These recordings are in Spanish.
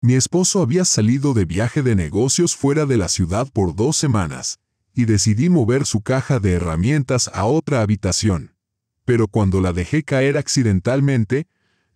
Mi esposo había salido de viaje de negocios fuera de la ciudad por 2 semanas, y decidí mover su caja de herramientas a otra habitación. Pero cuando la dejé caer accidentalmente,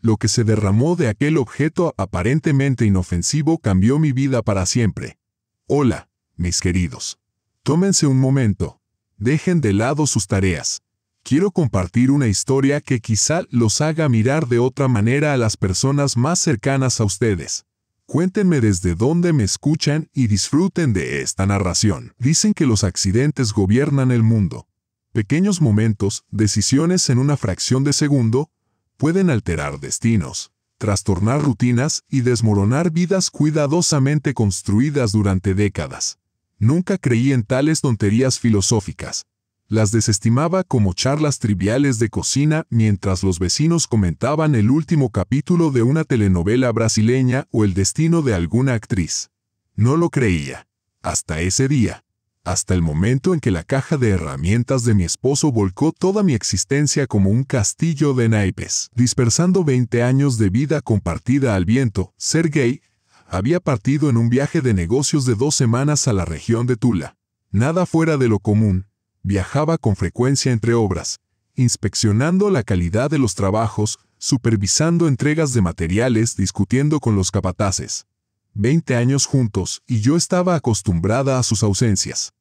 lo que se derramó de aquel objeto aparentemente inofensivo cambió mi vida para siempre. Hola, mis queridos. Tómense un momento. Dejen de lado sus tareas. Quiero compartir una historia que quizá los haga mirar de otra manera a las personas más cercanas a ustedes. Cuéntenme desde dónde me escuchan y disfruten de esta narración. Dicen que los accidentes gobiernan el mundo. Pequeños momentos, decisiones en una fracción de segundo, pueden alterar destinos, trastornar rutinas y desmoronar vidas cuidadosamente construidas durante décadas. Nunca creí en tales tonterías filosóficas. Las desestimaba como charlas triviales de cocina mientras los vecinos comentaban el último capítulo de una telenovela brasileña o el destino de alguna actriz. No lo creía. Hasta ese día. Hasta el momento en que la caja de herramientas de mi esposo volcó toda mi existencia como un castillo de naipes. Dispersando 20 años de vida compartida al viento, Sergei había partido en un viaje de negocios de 2 semanas a la región de Tula. Nada fuera de lo común. Viajaba con frecuencia entre obras, inspeccionando la calidad de los trabajos, supervisando entregas de materiales, discutiendo con los capataces. 20 años juntos, y yo estaba acostumbrada a sus ausencias.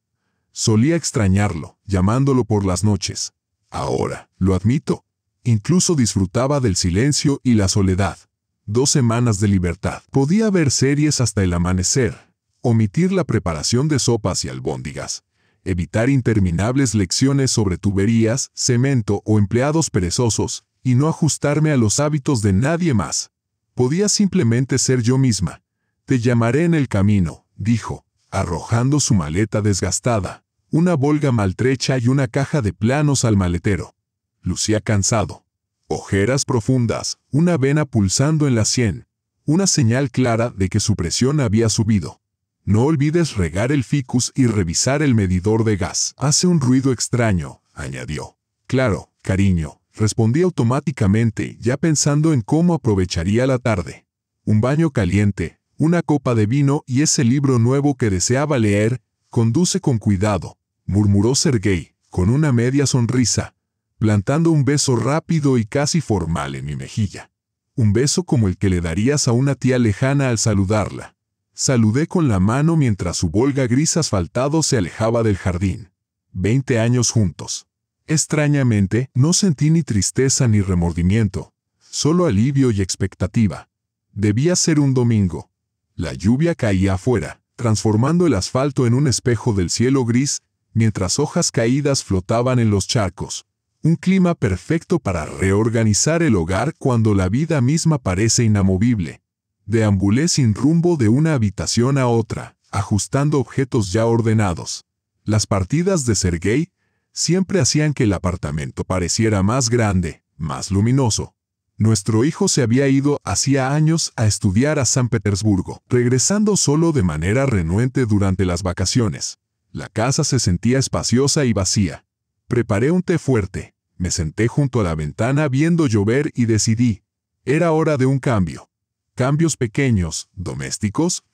Solía extrañarlo, llamándolo por las noches. Ahora, lo admito, incluso disfrutaba del silencio y la soledad. 2 semanas de libertad. Podía ver series hasta el amanecer, omitir la preparación de sopas y albóndigas, evitar interminables lecciones sobre tuberías, cemento o empleados perezosos, y no ajustarme a los hábitos de nadie más. Podía simplemente ser yo misma. Te llamaré en el camino, dijo, arrojando su maleta desgastada, una bolga maltrecha y una caja de planos al maletero. Lucía cansado. Ojeras profundas, una vena pulsando en la sien, una señal clara de que su presión había subido. No olvides regar el ficus y revisar el medidor de gas. Hace un ruido extraño, añadió. Claro, cariño, respondí automáticamente, ya pensando en cómo aprovecharía la tarde. Un baño caliente, una copa de vino y ese libro nuevo que deseaba leer. Conduce con cuidado, murmuró Sergei, con una media sonrisa, plantando un beso rápido y casi formal en mi mejilla. Un beso como el que le darías a una tía lejana al saludarla. Saludé con la mano mientras su Volga gris asfaltado se alejaba del jardín. 20 años juntos. Extrañamente, no sentí ni tristeza ni remordimiento, solo alivio y expectativa. Debía ser un domingo. La lluvia caía afuera, transformando el asfalto en un espejo del cielo gris, mientras hojas caídas flotaban en los charcos. Un clima perfecto para reorganizar el hogar cuando la vida misma parece inamovible. Deambulé sin rumbo de una habitación a otra, ajustando objetos ya ordenados. Las partidas de Sergei siempre hacían que el apartamento pareciera más grande, más luminoso. Nuestro hijo se había ido hacía años a estudiar a San Petersburgo, regresando solo de manera renuente durante las vacaciones. La casa se sentía espaciosa y vacía. Preparé un té fuerte, me senté junto a la ventana viendo llover y decidí. Era hora de un cambio. Cambios pequeños, domésticos,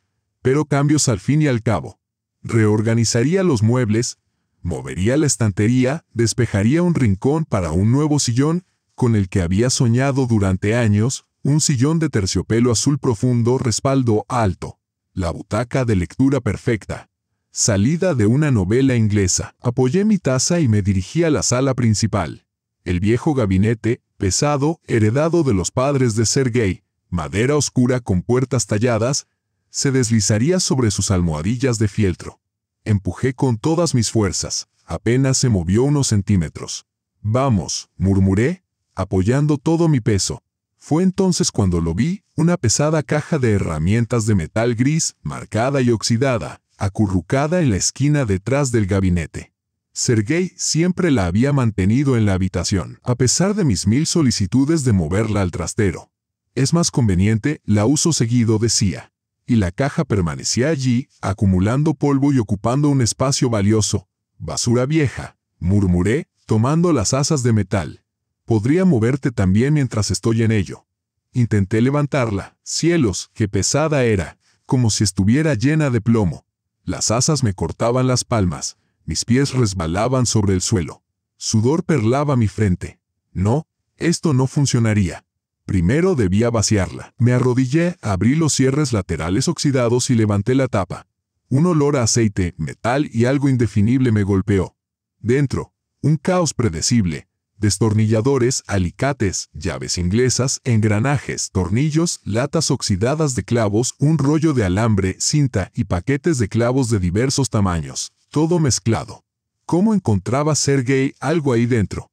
pero cambios al fin y al cabo. Reorganizaría los muebles, movería la estantería, despejaría un rincón para un nuevo sillón, con el que había soñado durante años, un sillón de terciopelo azul profundo, respaldo alto, la butaca de lectura perfecta. Salida de una novela inglesa, apoyé mi taza y me dirigí a la sala principal. El viejo gabinete, pesado, heredado de los padres de Sergei, madera oscura con puertas talladas, se deslizaría sobre sus almohadillas de fieltro. Empujé con todas mis fuerzas, apenas se movió unos centímetros. «Vamos», murmuré, apoyando todo mi peso. Fue entonces cuando lo vi, una pesada caja de herramientas de metal gris, marcada y oxidada, acurrucada en la esquina detrás del gabinete. Sergei siempre la había mantenido en la habitación, a pesar de mis 1000 solicitudes de moverla al trastero. Es más conveniente, la uso seguido, decía. Y la caja permanecía allí, acumulando polvo y ocupando un espacio valioso. Basura vieja, murmuré, tomando las asas de metal. Podría moverte también mientras estoy en ello. Intenté levantarla. Cielos, qué pesada era, como si estuviera llena de plomo. Las asas me cortaban las palmas, mis pies resbalaban sobre el suelo. Sudor perlaba mi frente. No, esto no funcionaría. Primero debía vaciarla. Me arrodillé, abrí los cierres laterales oxidados y levanté la tapa. Un olor a aceite, metal y algo indefinible me golpeó. Dentro, un caos predecible. Destornilladores, alicates, llaves inglesas, engranajes, tornillos, latas oxidadas de clavos, un rollo de alambre, cinta y paquetes de clavos de diversos tamaños. Todo mezclado. ¿Cómo encontraba Sergei algo ahí dentro?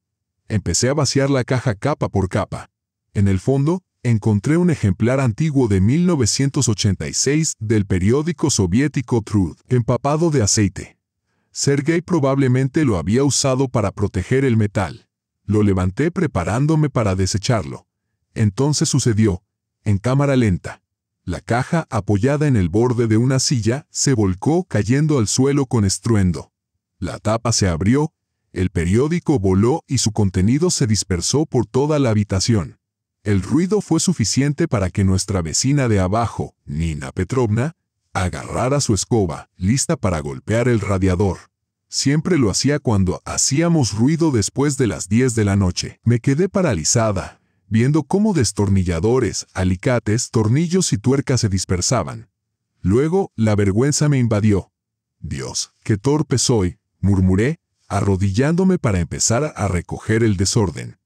Empecé a vaciar la caja capa por capa. En el fondo, encontré un ejemplar antiguo de 1986 del periódico soviético Truth, empapado de aceite. Sergei probablemente lo había usado para proteger el metal. Lo levanté preparándome para desecharlo. Entonces sucedió, en cámara lenta. La caja, apoyada en el borde de una silla, se volcó cayendo al suelo con estruendo. La tapa se abrió, el periódico voló y su contenido se dispersó por toda la habitación. El ruido fue suficiente para que nuestra vecina de abajo, Nina Petrovna, agarrara su escoba, lista para golpear el radiador. Siempre lo hacía cuando hacíamos ruido después de las 10 de la noche. Me quedé paralizada, viendo cómo destornilladores, alicates, tornillos y tuercas se dispersaban. Luego, la vergüenza me invadió. Dios, qué torpe soy, murmuré, arrodillándome para empezar a recoger el desorden.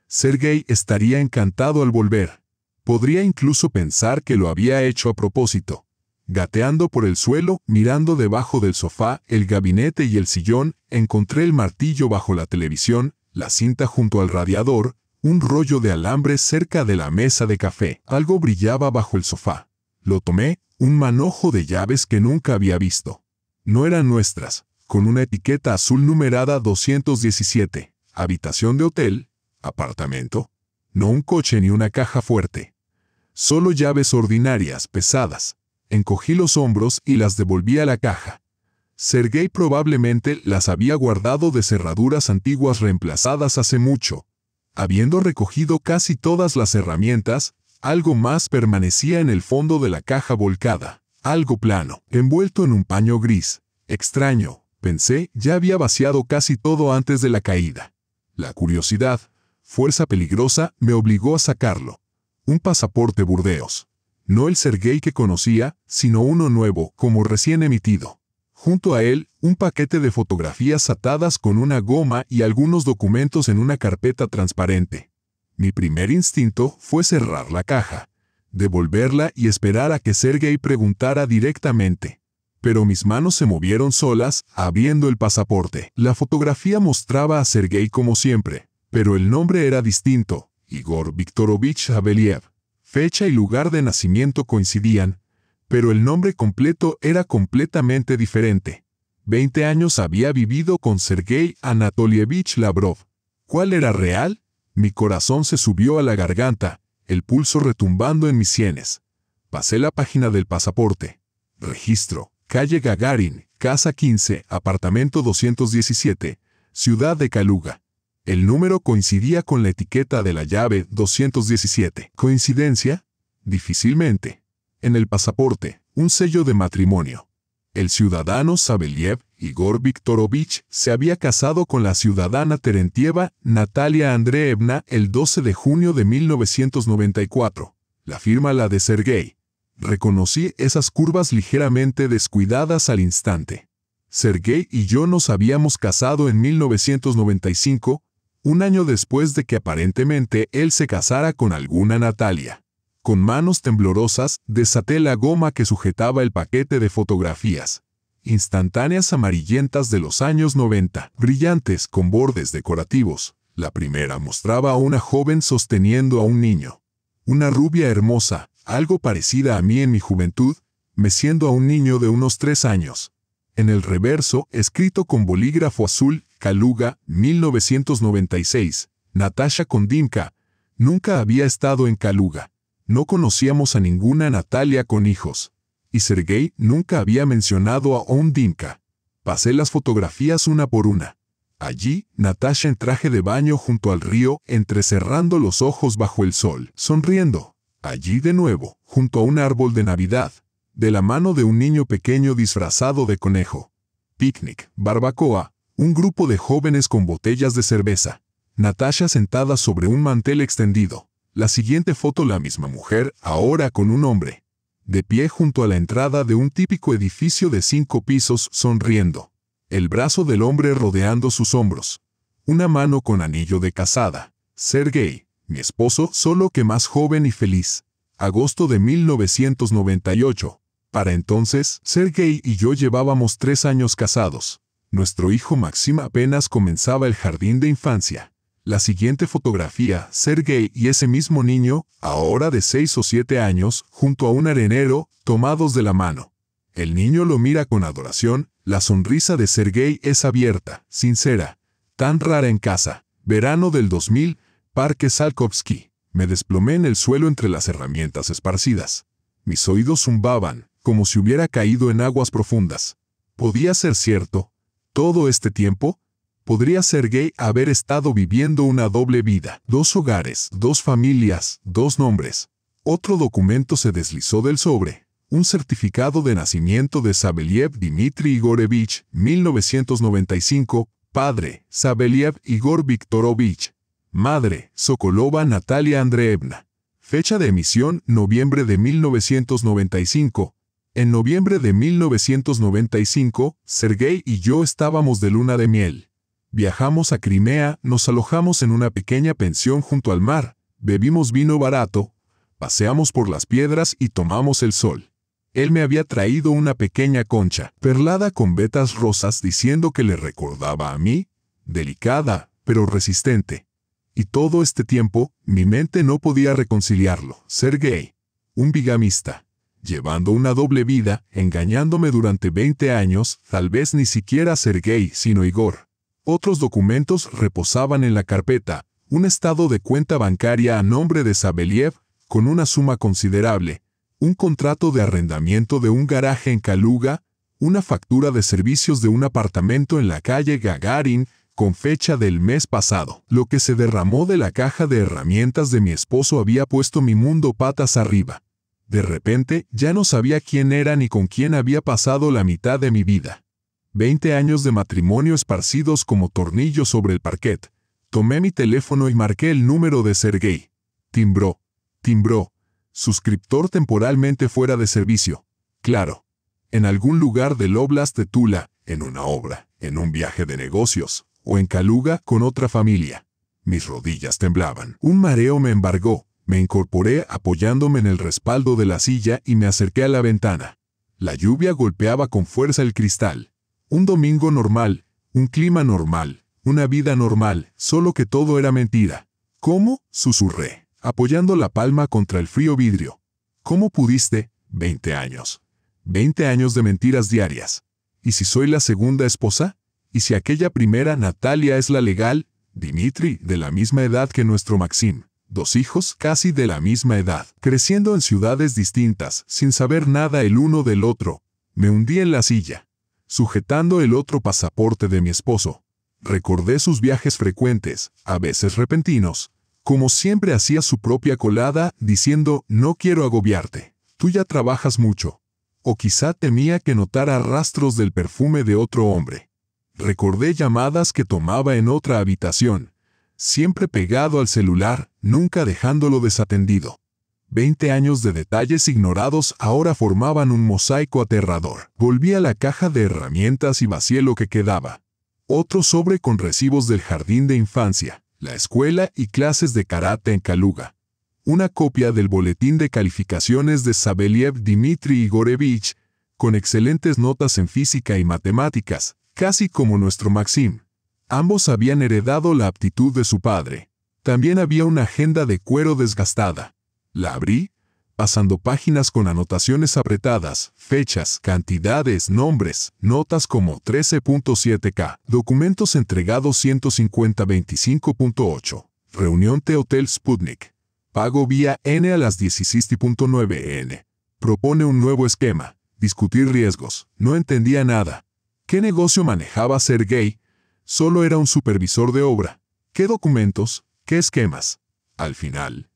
Sergei estaría encantado al volver. Podría incluso pensar que lo había hecho a propósito. Gateando por el suelo, mirando debajo del sofá, el gabinete y el sillón, encontré el martillo bajo la televisión, la cinta junto al radiador, un rollo de alambre cerca de la mesa de café. Algo brillaba bajo el sofá. Lo tomé, un manojo de llaves que nunca había visto. No eran nuestras, con una etiqueta azul numerada 217, habitación de hotel, apartamento. No un coche ni una caja fuerte. Solo llaves ordinarias, pesadas. Encogí los hombros y las devolví a la caja. Sergei probablemente las había guardado de cerraduras antiguas reemplazadas hace mucho. Habiendo recogido casi todas las herramientas, algo más permanecía en el fondo de la caja volcada. Algo plano, envuelto en un paño gris. Extraño, pensé, ya había vaciado casi todo antes de la caída. La curiosidad, fuerza peligrosa, me obligó a sacarlo. Un pasaporte Burdeos. No el Sergei que conocía, sino uno nuevo, como recién emitido. Junto a él, un paquete de fotografías atadas con una goma y algunos documentos en una carpeta transparente. Mi primer instinto fue cerrar la caja, devolverla y esperar a que Sergei preguntara directamente. Pero mis manos se movieron solas, abriendo el pasaporte. La fotografía mostraba a Sergei como siempre, pero el nombre era distinto, Igor Viktorovich Abeliev. Fecha y lugar de nacimiento coincidían, pero el nombre completo era completamente diferente. 20 años había vivido con Sergei Anatolievich Lavrov. ¿Cuál era real? Mi corazón se subió a la garganta, el pulso retumbando en mis sienes. Pasé la página del pasaporte. Registro, calle Gagarin, casa 15, apartamento 217, ciudad de Kaluga. El número coincidía con la etiqueta de la llave 217. ¿Coincidencia? Difícilmente. En el pasaporte, un sello de matrimonio. El ciudadano Sabeliev, Igor Viktorovich, se había casado con la ciudadana Terentieva, Natalia Andreevna, el 12 de junio de 1994. La firma la de Sergei. Reconocí esas curvas ligeramente descuidadas al instante. Sergei y yo nos habíamos casado en 1995, un año después de que aparentemente él se casara con alguna Natalia. Con manos temblorosas, desaté la goma que sujetaba el paquete de fotografías. Instantáneas amarillentas de los años 90, brillantes con bordes decorativos. La primera mostraba a una joven sosteniendo a un niño. Una rubia hermosa, algo parecida a mí en mi juventud, meciendo a un niño de unos 3 años. En el reverso, escrito con bolígrafo azul, Kaluga, 1996, Natasha Kondimka. Nunca había estado en Kaluga. No conocíamos a ninguna Natalia con hijos. Y Sergei nunca había mencionado a Ondimka. Pasé las fotografías una por una. Allí, Natasha en traje de baño junto al río, entrecerrando los ojos bajo el sol, sonriendo. Allí de nuevo, junto a un árbol de Navidad, de la mano de un niño pequeño disfrazado de conejo. Picnic, barbacoa, un grupo de jóvenes con botellas de cerveza. Natasha sentada sobre un mantel extendido. La siguiente foto, la misma mujer, ahora con un hombre. De pie junto a la entrada de un típico edificio de 5 pisos, sonriendo. El brazo del hombre rodeando sus hombros. Una mano con anillo de casada. Sergei, mi esposo, solo que más joven y feliz. Agosto de 1998. Para entonces, Sergei y yo llevábamos 3 años casados. Nuestro hijo Maxim apenas comenzaba el jardín de infancia. La siguiente fotografía, Sergei y ese mismo niño, ahora de 6 o 7 años, junto a un arenero, tomados de la mano. El niño lo mira con adoración, la sonrisa de Sergei es abierta, sincera, tan rara en casa. Verano del 2000, Parque Salkovsky. Me desplomé en el suelo entre las herramientas esparcidas. Mis oídos zumbaban, como si hubiera caído en aguas profundas. ¿Podía ser cierto? ¿Todo este tiempo? ¿Podría Sergei haber estado viviendo una doble vida? 2 hogares, 2 familias, 2 nombres. Otro documento se deslizó del sobre. Un certificado de nacimiento de Saveliev Dmitry Igorevich, 1995. Padre, Saveliev Igor Viktorovich. Madre, Sokolova Natalia Andreevna. Fecha de emisión, noviembre de 1995. En noviembre de 1995, Sergei y yo estábamos de luna de miel. Viajamos a Crimea, nos alojamos en una pequeña pensión junto al mar, bebimos vino barato, paseamos por las piedras y tomamos el sol. Él me había traído una pequeña concha, perlada con vetas rosas, diciendo que le recordaba a mí, delicada, pero resistente. Y todo este tiempo, mi mente no podía reconciliarlo. Sergei, un bigamista, llevando una doble vida, engañándome durante 20 años, tal vez ni siquiera Sergei, sino Igor. Otros documentos reposaban en la carpeta, un estado de cuenta bancaria a nombre de Saveliev, con una suma considerable, un contrato de arrendamiento de un garaje en Kaluga, una factura de servicios de un apartamento en la calle Gagarin, con fecha del mes pasado. Lo que se derramó de la caja de herramientas de mi esposo había puesto mi mundo patas arriba. De repente, ya no sabía quién era ni con quién había pasado la mitad de mi vida. 20 años de matrimonio esparcidos como tornillos sobre el parquet. Tomé mi teléfono y marqué el número de Sergei. Timbró. Timbró. Suscriptor temporalmente fuera de servicio. Claro. En algún lugar del Oblast de Tula, en una obra, en un viaje de negocios, o en Kaluga con otra familia. Mis rodillas temblaban. Un mareo me embargó. Me incorporé apoyándome en el respaldo de la silla y me acerqué a la ventana. La lluvia golpeaba con fuerza el cristal. Un domingo normal, un clima normal, una vida normal, solo que todo era mentira. ¿Cómo? Susurré, apoyando la palma contra el frío vidrio. ¿Cómo pudiste? 20 años. 20 años de mentiras diarias. ¿Y si soy la segunda esposa? ¿Y si aquella primera, Natalia, es la legal? Dmitry, de la misma edad que nuestro Maxim. 2 hijos casi de la misma edad, creciendo en ciudades distintas, sin saber nada el uno del otro. Me hundí en la silla, sujetando el otro pasaporte de mi esposo. Recordé sus viajes frecuentes, a veces repentinos, como siempre hacía su propia colada, diciendo, no quiero agobiarte, tú ya trabajas mucho. O quizá temía que notara rastros del perfume de otro hombre. Recordé llamadas que tomaba en otra habitación, siempre pegado al celular, nunca dejándolo desatendido. 20 años de detalles ignorados ahora formaban un mosaico aterrador. Volví a la caja de herramientas y vacié lo que quedaba. Otro sobre con recibos del jardín de infancia, la escuela y clases de karate en Kaluga. Una copia del boletín de calificaciones de Saveliev Dmitry Igorevich, con excelentes notas en física y matemáticas, casi como nuestro Maxim. Ambos habían heredado la aptitud de su padre. También había una agenda de cuero desgastada. La abrí, pasando páginas con anotaciones apretadas, fechas, cantidades, nombres, notas como 13.7K, documentos entregados 150-25.8, reunión T Hotel Sputnik, pago vía N a las 16.9 N. Propone un nuevo esquema, discutir riesgos, no entendía nada. ¿Qué negocio manejaba Sergei? Solo era un supervisor de obra. ¿Qué documentos? ¿Qué esquemas? Al final,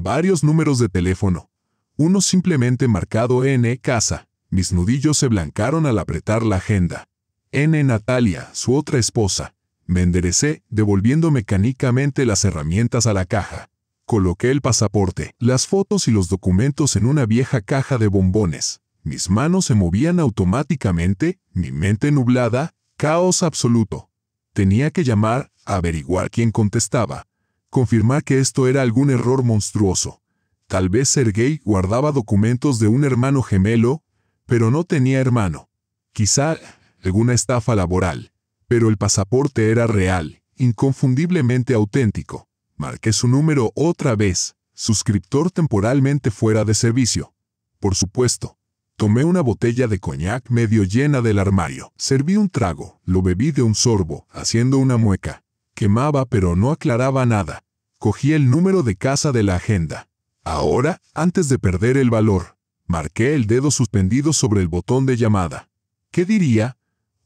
Varios números de teléfono. Uno simplemente marcado N. Casa. Mis nudillos se blancaron al apretar la agenda. N. Natalia, su otra esposa. Me enderecé, devolviendo mecánicamente las herramientas a la caja. Coloqué el pasaporte, las fotos y los documentos en una vieja caja de bombones. Mis manos se movían automáticamente, mi mente nublada, caos absoluto. Tenía que llamar, averiguar quién contestaba, confirmar que esto era algún error monstruoso. Tal vez Sergei guardaba documentos de un hermano gemelo, pero no tenía hermano. Quizá alguna estafa laboral. Pero el pasaporte era real, inconfundiblemente auténtico. Marqué su número otra vez, suscriptor temporalmente fuera de servicio. Por supuesto. Tomé una botella de coñac medio llena del armario. Serví un trago, lo bebí de un sorbo, haciendo una mueca. Quemaba pero no aclaraba nada. Cogí el número de casa de la agenda. Ahora, antes de perder el valor, marqué el dedo suspendido sobre el botón de llamada. ¿Qué diría?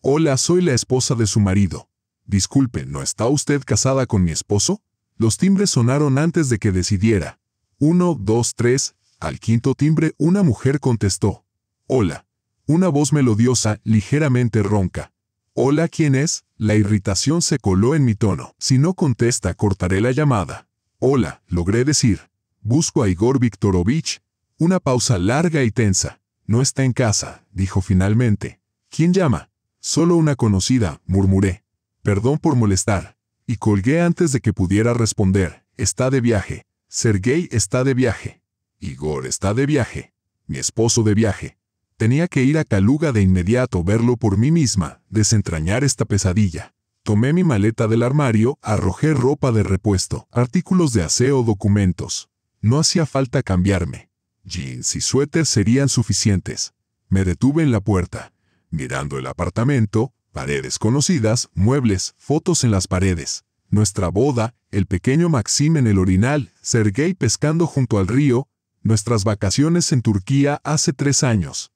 Hola, soy la esposa de su marido. Disculpe, ¿no está usted casada con mi esposo? Los timbres sonaron antes de que decidiera. 1, 2, 3. Al quinto timbre una mujer contestó. Hola. Una voz melodiosa, ligeramente ronca. Hola, ¿quién es? La irritación se coló en mi tono. Si no contesta, cortaré la llamada. Hola, logré decir. Busco a Igor Viktorovich. Una pausa larga y tensa. No está en casa, dijo finalmente. ¿Quién llama? Solo una conocida, murmuré. Perdón por molestar. Y colgué antes de que pudiera responder. Está de viaje. Sergei está de viaje. Igor está de viaje. Mi esposo de viaje. Tenía que ir a Kaluga de inmediato, verlo por mí misma, desentrañar esta pesadilla. Tomé mi maleta del armario, arrojé ropa de repuesto, artículos de aseo, documentos. No hacía falta cambiarme. Jeans y suéter serían suficientes. Me detuve en la puerta, mirando el apartamento, paredes conocidas, muebles, fotos en las paredes. Nuestra boda, el pequeño Maxim en el orinal, Sergei pescando junto al río, nuestras vacaciones en Turquía hace 3 años.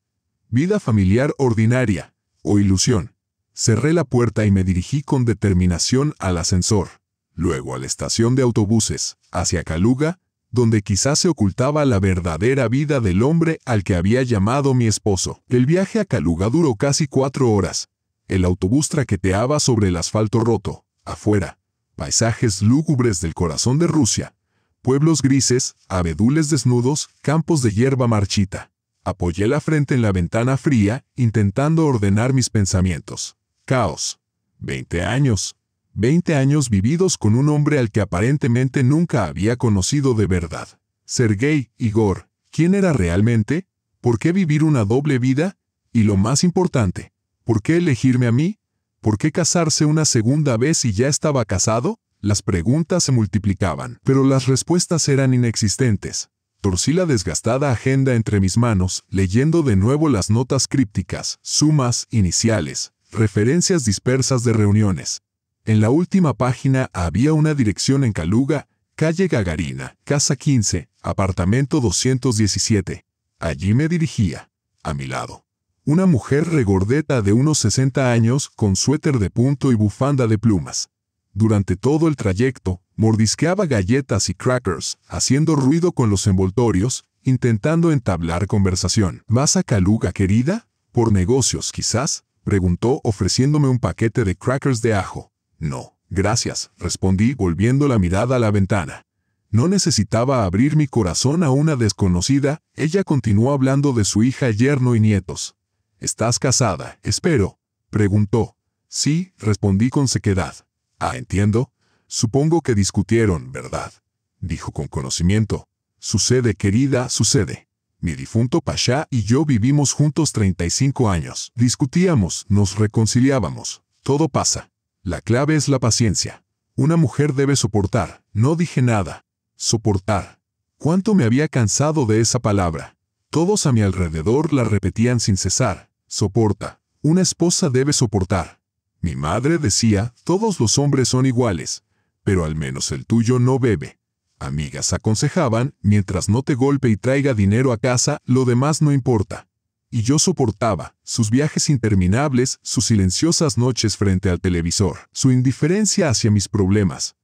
Vida familiar ordinaria, o ilusión. Cerré la puerta y me dirigí con determinación al ascensor, luego a la estación de autobuses, hacia Kaluga, donde quizás se ocultaba la verdadera vida del hombre al que había llamado mi esposo. El viaje a Kaluga duró casi 4 horas. El autobús traqueteaba sobre el asfalto roto, afuera, paisajes lúgubres del corazón de Rusia, pueblos grises, abedules desnudos, campos de hierba marchita. Apoyé la frente en la ventana fría, intentando ordenar mis pensamientos. Caos. 20 años. 20 años vividos con un hombre al que aparentemente nunca había conocido de verdad. Sergei, Igor, ¿quién era realmente? ¿Por qué vivir una doble vida? Y lo más importante, ¿por qué elegirme a mí? ¿Por qué casarse una segunda vez si ya estaba casado? Las preguntas se multiplicaban, pero las respuestas eran inexistentes. Torcí la desgastada agenda entre mis manos, leyendo de nuevo las notas crípticas, sumas, iniciales, referencias dispersas de reuniones. En la última página había una dirección en Kaluga, calle Gagarina, casa 15, apartamento 217. Allí me dirigía. A mi lado, una mujer regordeta de unos 60 años con suéter de punto y bufanda de plumas. Durante todo el trayecto, mordisqueaba galletas y crackers, haciendo ruido con los envoltorios, intentando entablar conversación. ¿Vas a Kaluga, querida? ¿Por negocios, quizás? Preguntó, ofreciéndome un paquete de crackers de ajo. No, gracias, respondí, volviendo la mirada a la ventana. No necesitaba abrir mi corazón a una desconocida. Ella continuó hablando de su hija, yerno y nietos. ¿Estás casada, espero?, preguntó. Sí, respondí con sequedad. Ah, entiendo. Supongo que discutieron, ¿verdad? Dijo con conocimiento. Sucede, querida, sucede. Mi difunto Pasha y yo vivimos juntos 35 años. Discutíamos, nos reconciliábamos. Todo pasa. La clave es la paciencia. Una mujer debe soportar. No dije nada. Soportar. ¿Cuánto me había cansado de esa palabra? Todos a mi alrededor la repetían sin cesar. Soporta. Una esposa debe soportar. Mi madre decía, todos los hombres son iguales, pero al menos el tuyo no bebe. Amigas aconsejaban, mientras no te golpee y traiga dinero a casa, lo demás no importa. Y yo soportaba, sus viajes interminables, sus silenciosas noches frente al televisor, su indiferencia hacia mis problemas.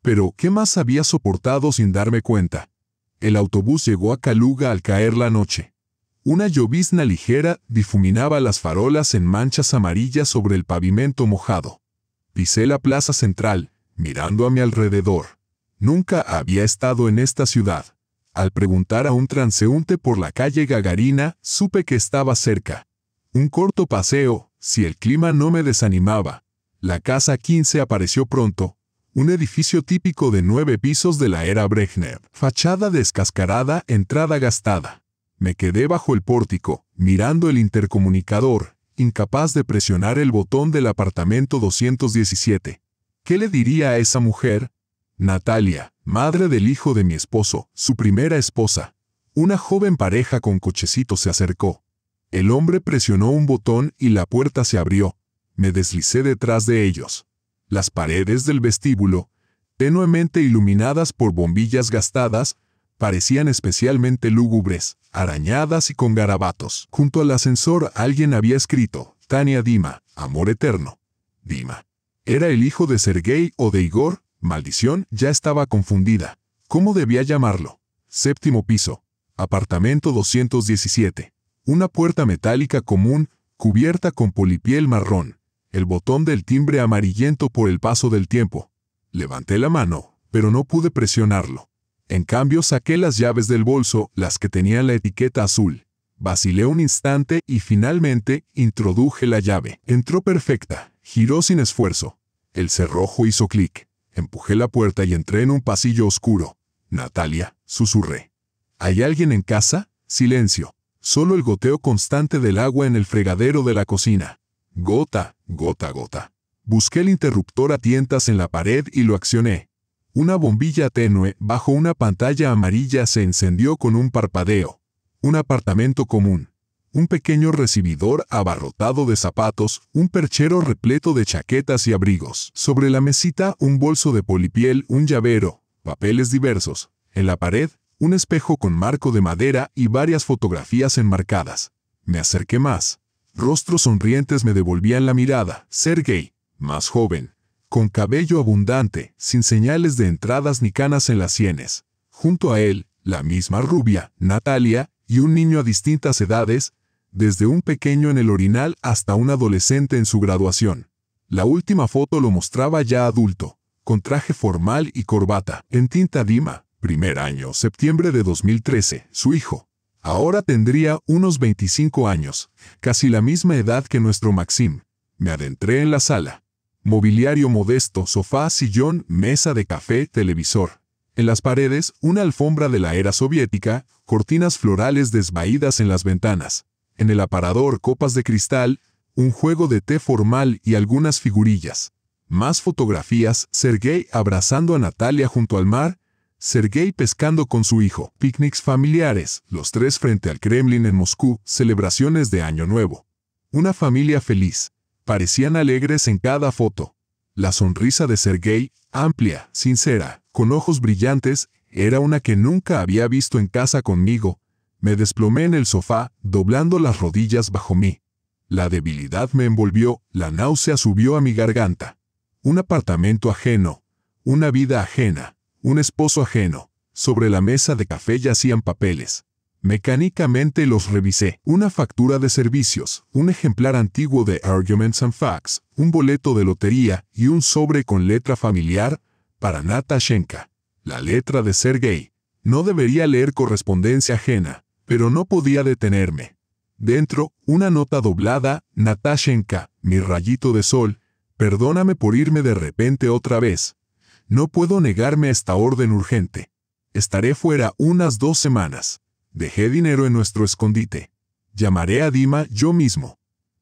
Pero, ¿qué más había soportado sin darme cuenta? El autobús llegó a Kaluga al caer la noche. Una llovizna ligera difuminaba las farolas en manchas amarillas sobre el pavimento mojado. Pisé la plaza central, mirando a mi alrededor. Nunca había estado en esta ciudad. Al preguntar a un transeúnte por la calle Gagarina, supe que estaba cerca. Un corto paseo, si el clima no me desanimaba. La casa 15 apareció pronto. Un edificio típico de 9 pisos de la era Brezhnev. Fachada descascarada, entrada gastada. Me quedé bajo el pórtico, mirando el intercomunicador, incapaz de presionar el botón del apartamento 217. ¿Qué le diría a esa mujer? Natalia, madre del hijo de mi esposo, su primera esposa. Una joven pareja con cochecito se acercó. El hombre presionó un botón y la puerta se abrió. Me deslicé detrás de ellos. Las paredes del vestíbulo, tenuemente iluminadas por bombillas gastadas, parecían especialmente lúgubres, arañadas y con garabatos. Junto al ascensor alguien había escrito, Tania Dima, amor eterno. Dima. ¿Era el hijo de Sergei o de Igor? Maldición, ya estaba confundida. ¿Cómo debía llamarlo? 7º piso. Apartamento 217. Una puerta metálica común, cubierta con polipiel marrón. El botón del timbre amarillento por el paso del tiempo. Levanté la mano, pero no pude presionarlo. En cambio saqué las llaves del bolso, las que tenían la etiqueta azul. Vacilé un instante y finalmente introduje la llave. Entró perfecta, giró sin esfuerzo. El cerrojo hizo clic. Empujé la puerta y entré en un pasillo oscuro. Natalia, susurré. ¿Hay alguien en casa? Silencio. Solo el goteo constante del agua en el fregadero de la cocina. Gota, gota, gota. Busqué el interruptor a tientas en la pared y lo accioné. Una bombilla tenue bajo una pantalla amarilla se encendió con un parpadeo. Un apartamento común. Un pequeño recibidor abarrotado de zapatos, un perchero repleto de chaquetas y abrigos. Sobre la mesita un bolso de polipiel, un llavero, papeles diversos. En la pared, un espejo con marco de madera y varias fotografías enmarcadas. Me acerqué más. Rostros sonrientes me devolvían la mirada. Sergei, más joven, con cabello abundante, sin señales de entradas ni canas en las sienes. Junto a él, la misma rubia, Natalia, y un niño a distintas edades, desde un pequeño en el orinal hasta un adolescente en su graduación. La última foto lo mostraba ya adulto, con traje formal y corbata, en tinta Dima, primer año, septiembre de 2013, su hijo. Ahora tendría unos 25 años, casi la misma edad que nuestro Maxim. Me adentré en la sala. Mobiliario modesto, sofá, sillón, mesa de café, televisor. En las paredes, una alfombra de la era soviética, cortinas florales desvaídas en las ventanas. En el aparador, copas de cristal, un juego de té formal y algunas figurillas. Más fotografías, Sergei abrazando a Natalia junto al mar, Sergei pescando con su hijo, picnics familiares, los tres frente al Kremlin en Moscú, celebraciones de Año Nuevo. Una familia feliz. Parecían alegres en cada foto. La sonrisa de Sergei, amplia, sincera, con ojos brillantes, era una que nunca había visto en casa conmigo. Me desplomé en el sofá, doblando las rodillas bajo mí. La debilidad me envolvió, la náusea subió a mi garganta. Un apartamento ajeno, una vida ajena, un esposo ajeno. Sobre la mesa de café yacían papeles. Mecánicamente los revisé. Una factura de servicios, un ejemplar antiguo de Arguments and Facts, un boleto de lotería y un sobre con letra familiar para Natashenka. La letra de Sergei. No debería leer correspondencia ajena, pero no podía detenerme. Dentro, una nota doblada, Natashenka, mi rayito de sol, perdóname por irme de repente otra vez. No puedo negarme a esta orden urgente. Estaré fuera unas 2 semanas. Dejé dinero en nuestro escondite. Llamaré a Dima yo mismo.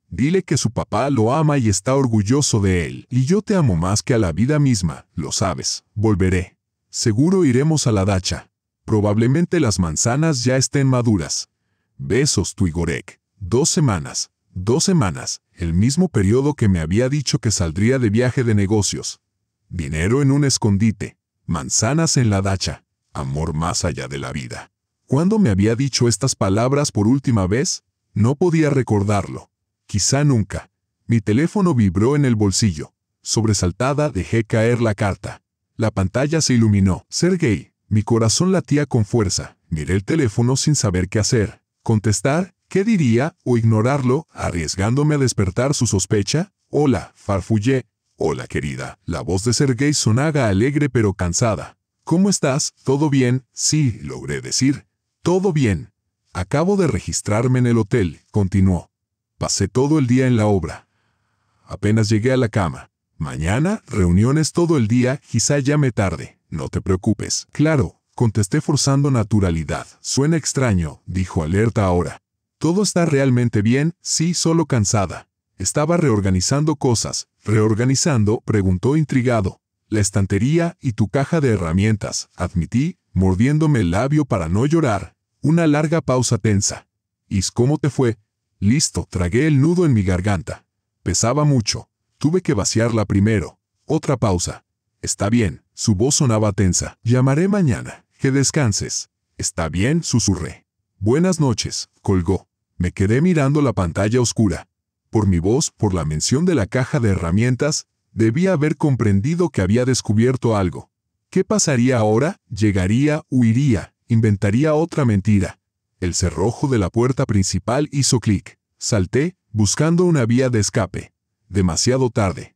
Dile que su papá lo ama y está orgulloso de él. Y yo te amo más que a la vida misma, lo sabes. Volveré. Seguro iremos a la dacha. Probablemente las manzanas ya estén maduras. Besos, tu Igorek. 2 semanas. 2 semanas. El mismo periodo que me había dicho que saldría de viaje de negocios. Dinero en un escondite. Manzanas en la dacha. Amor más allá de la vida. ¿Cuándo me había dicho estas palabras por última vez? No podía recordarlo. Quizá nunca. Mi teléfono vibró en el bolsillo. Sobresaltada dejé caer la carta. La pantalla se iluminó. Sergei, Mi corazón latía con fuerza. Miré el teléfono sin saber qué hacer. Contestar, qué diría, o ignorarlo, arriesgándome a despertar su sospecha. Hola, farfullé. Hola, querida. La voz de Sergei sonaba alegre pero cansada. ¿Cómo estás? ¿Todo bien? Sí, logré decir. Todo bien. Acabo de registrarme en el hotel, continuó. Pasé todo el día en la obra. Apenas llegué a la cama. Mañana, reuniones todo el día, quizá llame tarde. No te preocupes. Claro, contesté forzando naturalidad. Suena extraño, dijo alerta ahora. Todo está realmente bien, sí, solo cansada. Estaba reorganizando cosas. ¿Reorganizando? Preguntó intrigado. La estantería y tu caja de herramientas, admití, mordiéndome el labio para no llorar. Una larga pausa tensa. ¿Y cómo te fue? Listo, tragué el nudo en mi garganta. Pesaba mucho. Tuve que vaciarla primero. Otra pausa. Está bien, su voz sonaba tensa. Llamaré mañana. Que descanses. Está bien, susurré. Buenas noches, colgó. Me quedé mirando la pantalla oscura. Por mi voz, por la mención de la caja de herramientas, debía haber comprendido que había descubierto algo. ¿Qué pasaría ahora? Llegaría, huiría, inventaría otra mentira. El cerrojo de la puerta principal hizo clic. Salté, buscando una vía de escape. Demasiado tarde.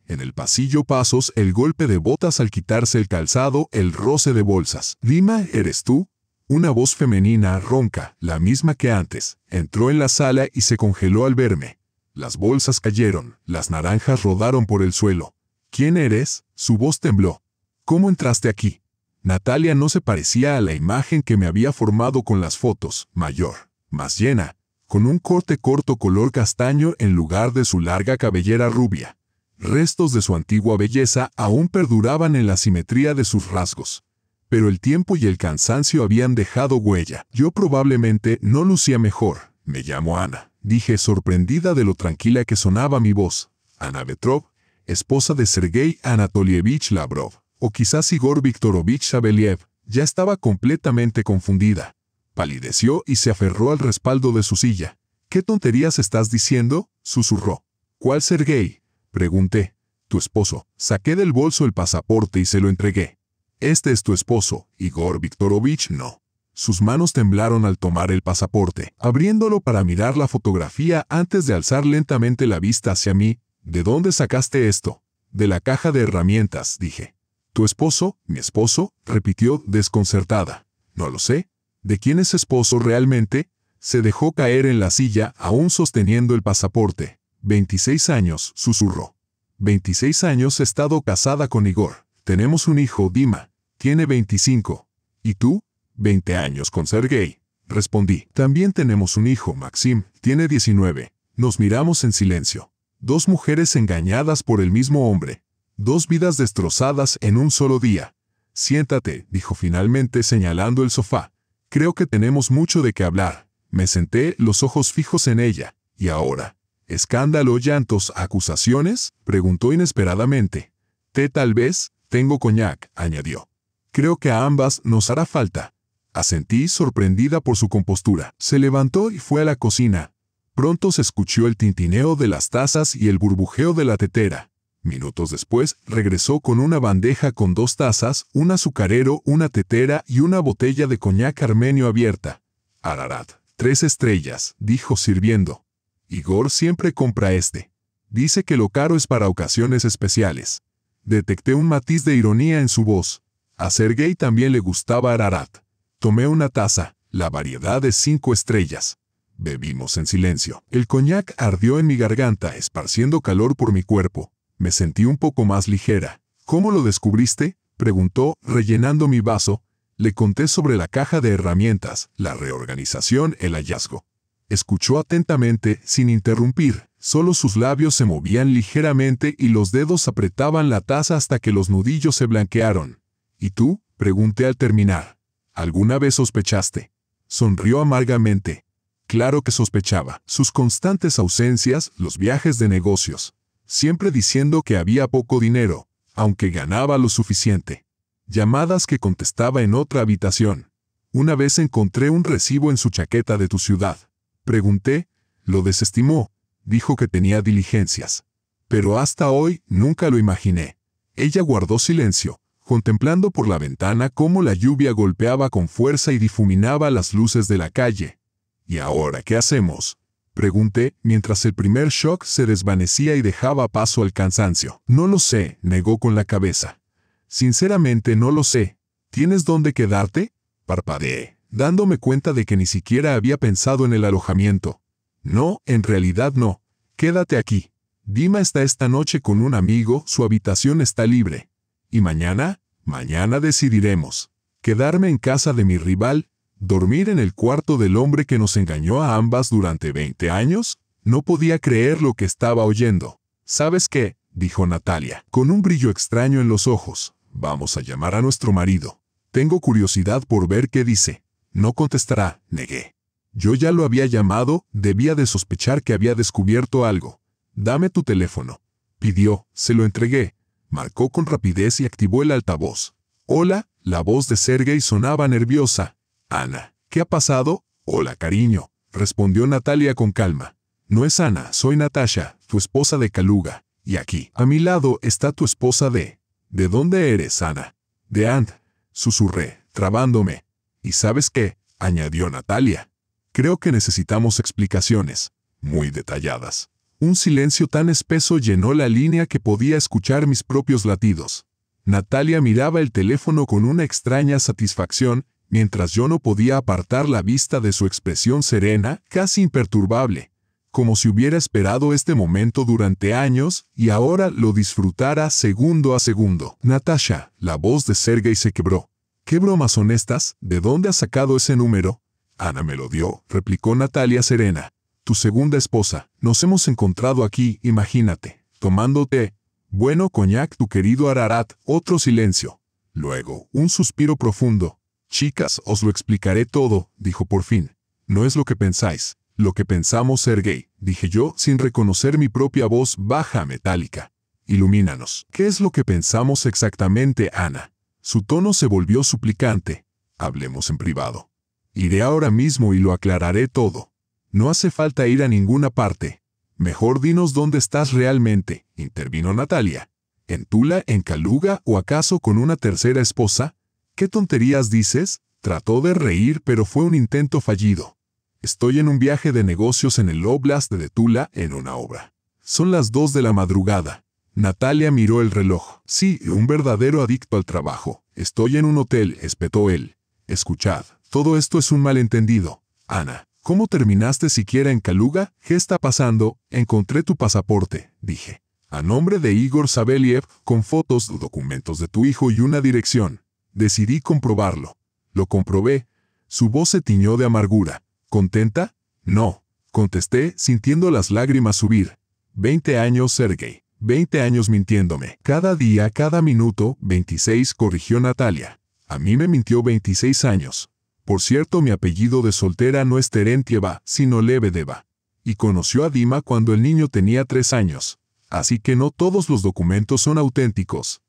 En el pasillo pasos, el golpe de botas al quitarse el calzado, el roce de bolsas. Dima, ¿eres tú? Una voz femenina, ronca, la misma que antes, entró en la sala y se congeló al verme. Las bolsas cayeron, las naranjas rodaron por el suelo. ¿Quién eres? Su voz tembló. ¿Cómo entraste aquí? Natalia no se parecía a la imagen que me había formado con las fotos, mayor, más llena, con un corte corto color castaño en lugar de su larga cabellera rubia. Restos de su antigua belleza aún perduraban en la simetría de sus rasgos. Pero el tiempo y el cansancio habían dejado huella. Yo probablemente no lucía mejor. Me llamo Ana, dije sorprendida de lo tranquila que sonaba mi voz. Ana Petrov, esposa de Sergei Anatolievich Lavrov, o quizás Igor Viktorovich Sabeliev. Ya estaba completamente confundida. Palideció y se aferró al respaldo de su silla. ¿Qué tonterías estás diciendo? Susurró. ¿Cuál Sergei? Pregunté. Tu esposo. Saqué del bolso el pasaporte y se lo entregué. Este es tu esposo, Igor Viktorovich, no. Sus manos temblaron al tomar el pasaporte, abriéndolo para mirar la fotografía antes de alzar lentamente la vista hacia mí. ¿De dónde sacaste esto? De la caja de herramientas, dije. ¿Tu esposo? ¿Mi esposo? Repitió desconcertada. No lo sé. ¿De quién es esposo realmente? Se dejó caer en la silla, aún sosteniendo el pasaporte. 26 años, susurró. 26 años he estado casada con Igor. Tenemos un hijo, Dima. Tiene 25. ¿Y tú? 20 años con Sergei. Respondí. También tenemos un hijo, Maxim. Tiene 19. Nos miramos en silencio. Dos mujeres engañadas por el mismo hombre. Dos vidas destrozadas en un solo día. Siéntate, dijo finalmente señalando el sofá. Creo que tenemos mucho de qué hablar. Me senté, los ojos fijos en ella. ¿Y ahora? ¿Escándalo, llantos, acusaciones? Preguntó inesperadamente. Té tal vez, tengo coñac, añadió. Creo que a ambas nos hará falta. Asentí, sorprendida por su compostura. Se levantó y fue a la cocina. Pronto se escuchó el tintineo de las tazas y el burbujeo de la tetera. Minutos después, regresó con una bandeja con 2 tazas, un azucarero, una tetera y una botella de coñac armenio abierta. Ararat, 3 estrellas, dijo sirviendo. Igor siempre compra este. Dice que lo caro es para ocasiones especiales. Detecté un matiz de ironía en su voz. A Sergei también le gustaba Ararat. Tomé una taza, la variedad de 5 estrellas. Bebimos en silencio. El coñac ardió en mi garganta, esparciendo calor por mi cuerpo. Me sentí un poco más ligera. ¿Cómo lo descubriste? Preguntó, rellenando mi vaso. Le conté sobre la caja de herramientas, la reorganización, el hallazgo. Escuchó atentamente, sin interrumpir. Solo sus labios se movían ligeramente y los dedos apretaban la taza hasta que los nudillos se blanquearon. ¿Y tú? Pregunté al terminar. ¿Alguna vez sospechaste? Sonrió amargamente. Claro que sospechaba. Sus constantes ausencias, los viajes de negocios. Siempre diciendo que había poco dinero, aunque ganaba lo suficiente. Llamadas que contestaba en otra habitación. Una vez encontré un recibo en su chaqueta de tu ciudad. Pregunté, lo desestimó. Dijo que tenía diligencias. Pero hasta hoy nunca lo imaginé. Ella guardó silencio. contemplando por la ventana cómo la lluvia golpeaba con fuerza y difuminaba las luces de la calle. ¿Y ahora qué hacemos?, pregunté, mientras el primer shock se desvanecía y dejaba paso al cansancio. No lo sé, negó con la cabeza. Sinceramente no lo sé. ¿Tienes dónde quedarte?, parpadeé, dándome cuenta de que ni siquiera había pensado en el alojamiento. No, en realidad no. Quédate aquí. Dima está esta noche con un amigo, su habitación está libre. ¿Y mañana? Mañana decidiremos. Quedarme en casa de mi rival, dormir en el cuarto del hombre que nos engañó a ambas durante 20 años. No podía creer lo que estaba oyendo. ¿Sabes qué?, dijo Natalia, con un brillo extraño en los ojos. Vamos a llamar a nuestro marido. Tengo curiosidad por ver qué dice. No contestará, negué. Yo ya lo había llamado, debía de sospechar que había descubierto algo. Dame tu teléfono, pidió, se lo entregué. Marcó con rapidez y activó el altavoz. Hola, la voz de Sergei sonaba nerviosa. Ana, ¿qué ha pasado? Hola, cariño, respondió Natalia con calma. No es Ana, soy Natasha, tu esposa de Kaluga. Y aquí, a mi lado, está tu esposa de... ¿De dónde eres, Ana? De Ant, susurré, trabándome. ¿Y sabes qué?, añadió Natalia. Creo que necesitamos explicaciones, muy detalladas. Un silencio tan espeso llenó la línea que podía escuchar mis propios latidos. Natalia miraba el teléfono con una extraña satisfacción, mientras yo no podía apartar la vista de su expresión serena, casi imperturbable, como si hubiera esperado este momento durante años y ahora lo disfrutara segundo a segundo. Natasha, la voz de Sergei se quebró. ¿Qué bromas son estas? ¿De dónde has sacado ese número? Ana me lo dio, replicó Natalia serena. Tu segunda esposa. Nos hemos encontrado aquí, imagínate, tomando té. Bueno, coñac, tu querido Ararat. Otro silencio. Luego, un suspiro profundo. Chicas, os lo explicaré todo, dijo por fin. No es lo que pensáis. Lo que pensamos, Sergei, dije yo, sin reconocer mi propia voz baja metálica. Ilumínanos. ¿Qué es lo que pensamos exactamente, Ana? Su tono se volvió suplicante. Hablemos en privado. Iré ahora mismo y lo aclararé todo. No hace falta ir a ninguna parte. Mejor dinos dónde estás realmente, intervino Natalia. ¿En Tula, en Kaluga o acaso con una tercera esposa? ¿Qué tonterías dices? Trató de reír, pero fue un intento fallido. Estoy en un viaje de negocios en el Oblast de Tula, en una obra. Son las 2 de la madrugada. Natalia miró el reloj. Sí, un verdadero adicto al trabajo. Estoy en un hotel, espetó él. Escuchad, todo esto es un malentendido. Ana, ¿cómo terminaste siquiera en Kaluga? ¿Qué está pasando? Encontré tu pasaporte, dije. A nombre de Igor Saveliev, con fotos, documentos de tu hijo y una dirección. Decidí comprobarlo. Lo comprobé. Su voz se tiñó de amargura. ¿Contenta? No, contesté, sintiendo las lágrimas subir. 20 años, Sergei. 20 años mintiéndome. Cada día, cada minuto, 26, corrigió Natalia. A mí me mintió 26 años. Por cierto, mi apellido de soltera no es Terentieva, sino Lebedeva. Y conoció a Dima cuando el niño tenía 3 años. Así que no todos los documentos son auténticos.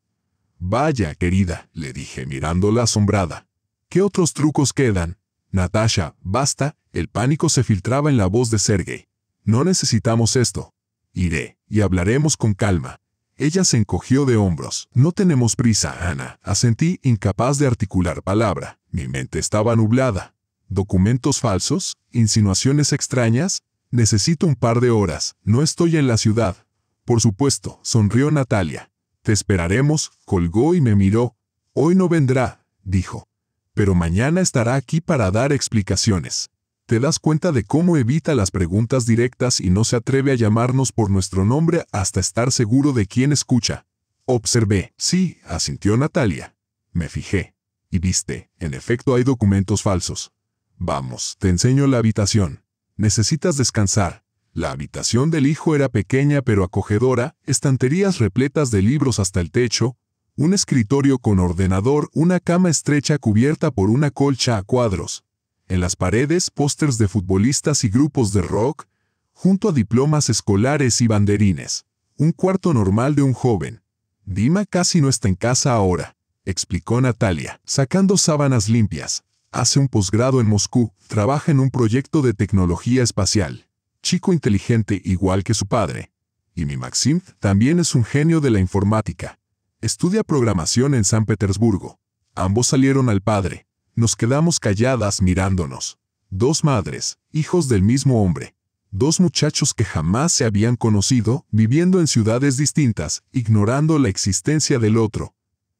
Vaya, querida, le dije mirándola asombrada. ¿Qué otros trucos quedan? Natasha, basta, el pánico se filtraba en la voz de Sergei. No necesitamos esto. Iré, y hablaremos con calma. Ella se encogió de hombros. No tenemos prisa, Ana, asentí, incapaz de articular palabra. Mi mente estaba nublada. ¿Documentos falsos? ¿Insinuaciones extrañas? Necesito un par de horas. No estoy en la ciudad. Por supuesto, sonrió Natalia. Te esperaremos, colgó y me miró. Hoy no vendrá, dijo. Pero mañana estará aquí para dar explicaciones. ¿Te das cuenta de cómo evita las preguntas directas y no se atreve a llamarnos por nuestro nombre hasta estar seguro de quién escucha? Observé. Sí, asintió Natalia. Me fijé. Y viste, en efecto hay documentos falsos. Vamos, te enseño la habitación. Necesitas descansar. La habitación del hijo era pequeña pero acogedora, estanterías repletas de libros hasta el techo, un escritorio con ordenador, una cama estrecha cubierta por una colcha a cuadros. En las paredes, pósters de futbolistas y grupos de rock, junto a diplomas escolares y banderines. Un cuarto normal de un joven. Dima casi no está en casa ahora, explicó Natalia, sacando sábanas limpias. Hace un posgrado en Moscú, trabaja en un proyecto de tecnología espacial. Chico inteligente igual que su padre. Y mi Maxim también es un genio de la informática. Estudia programación en San Petersburgo. Ambos salieron al padre. Nos quedamos calladas mirándonos. Dos madres, hijos del mismo hombre. Dos muchachos que jamás se habían conocido, viviendo en ciudades distintas, ignorando la existencia del otro.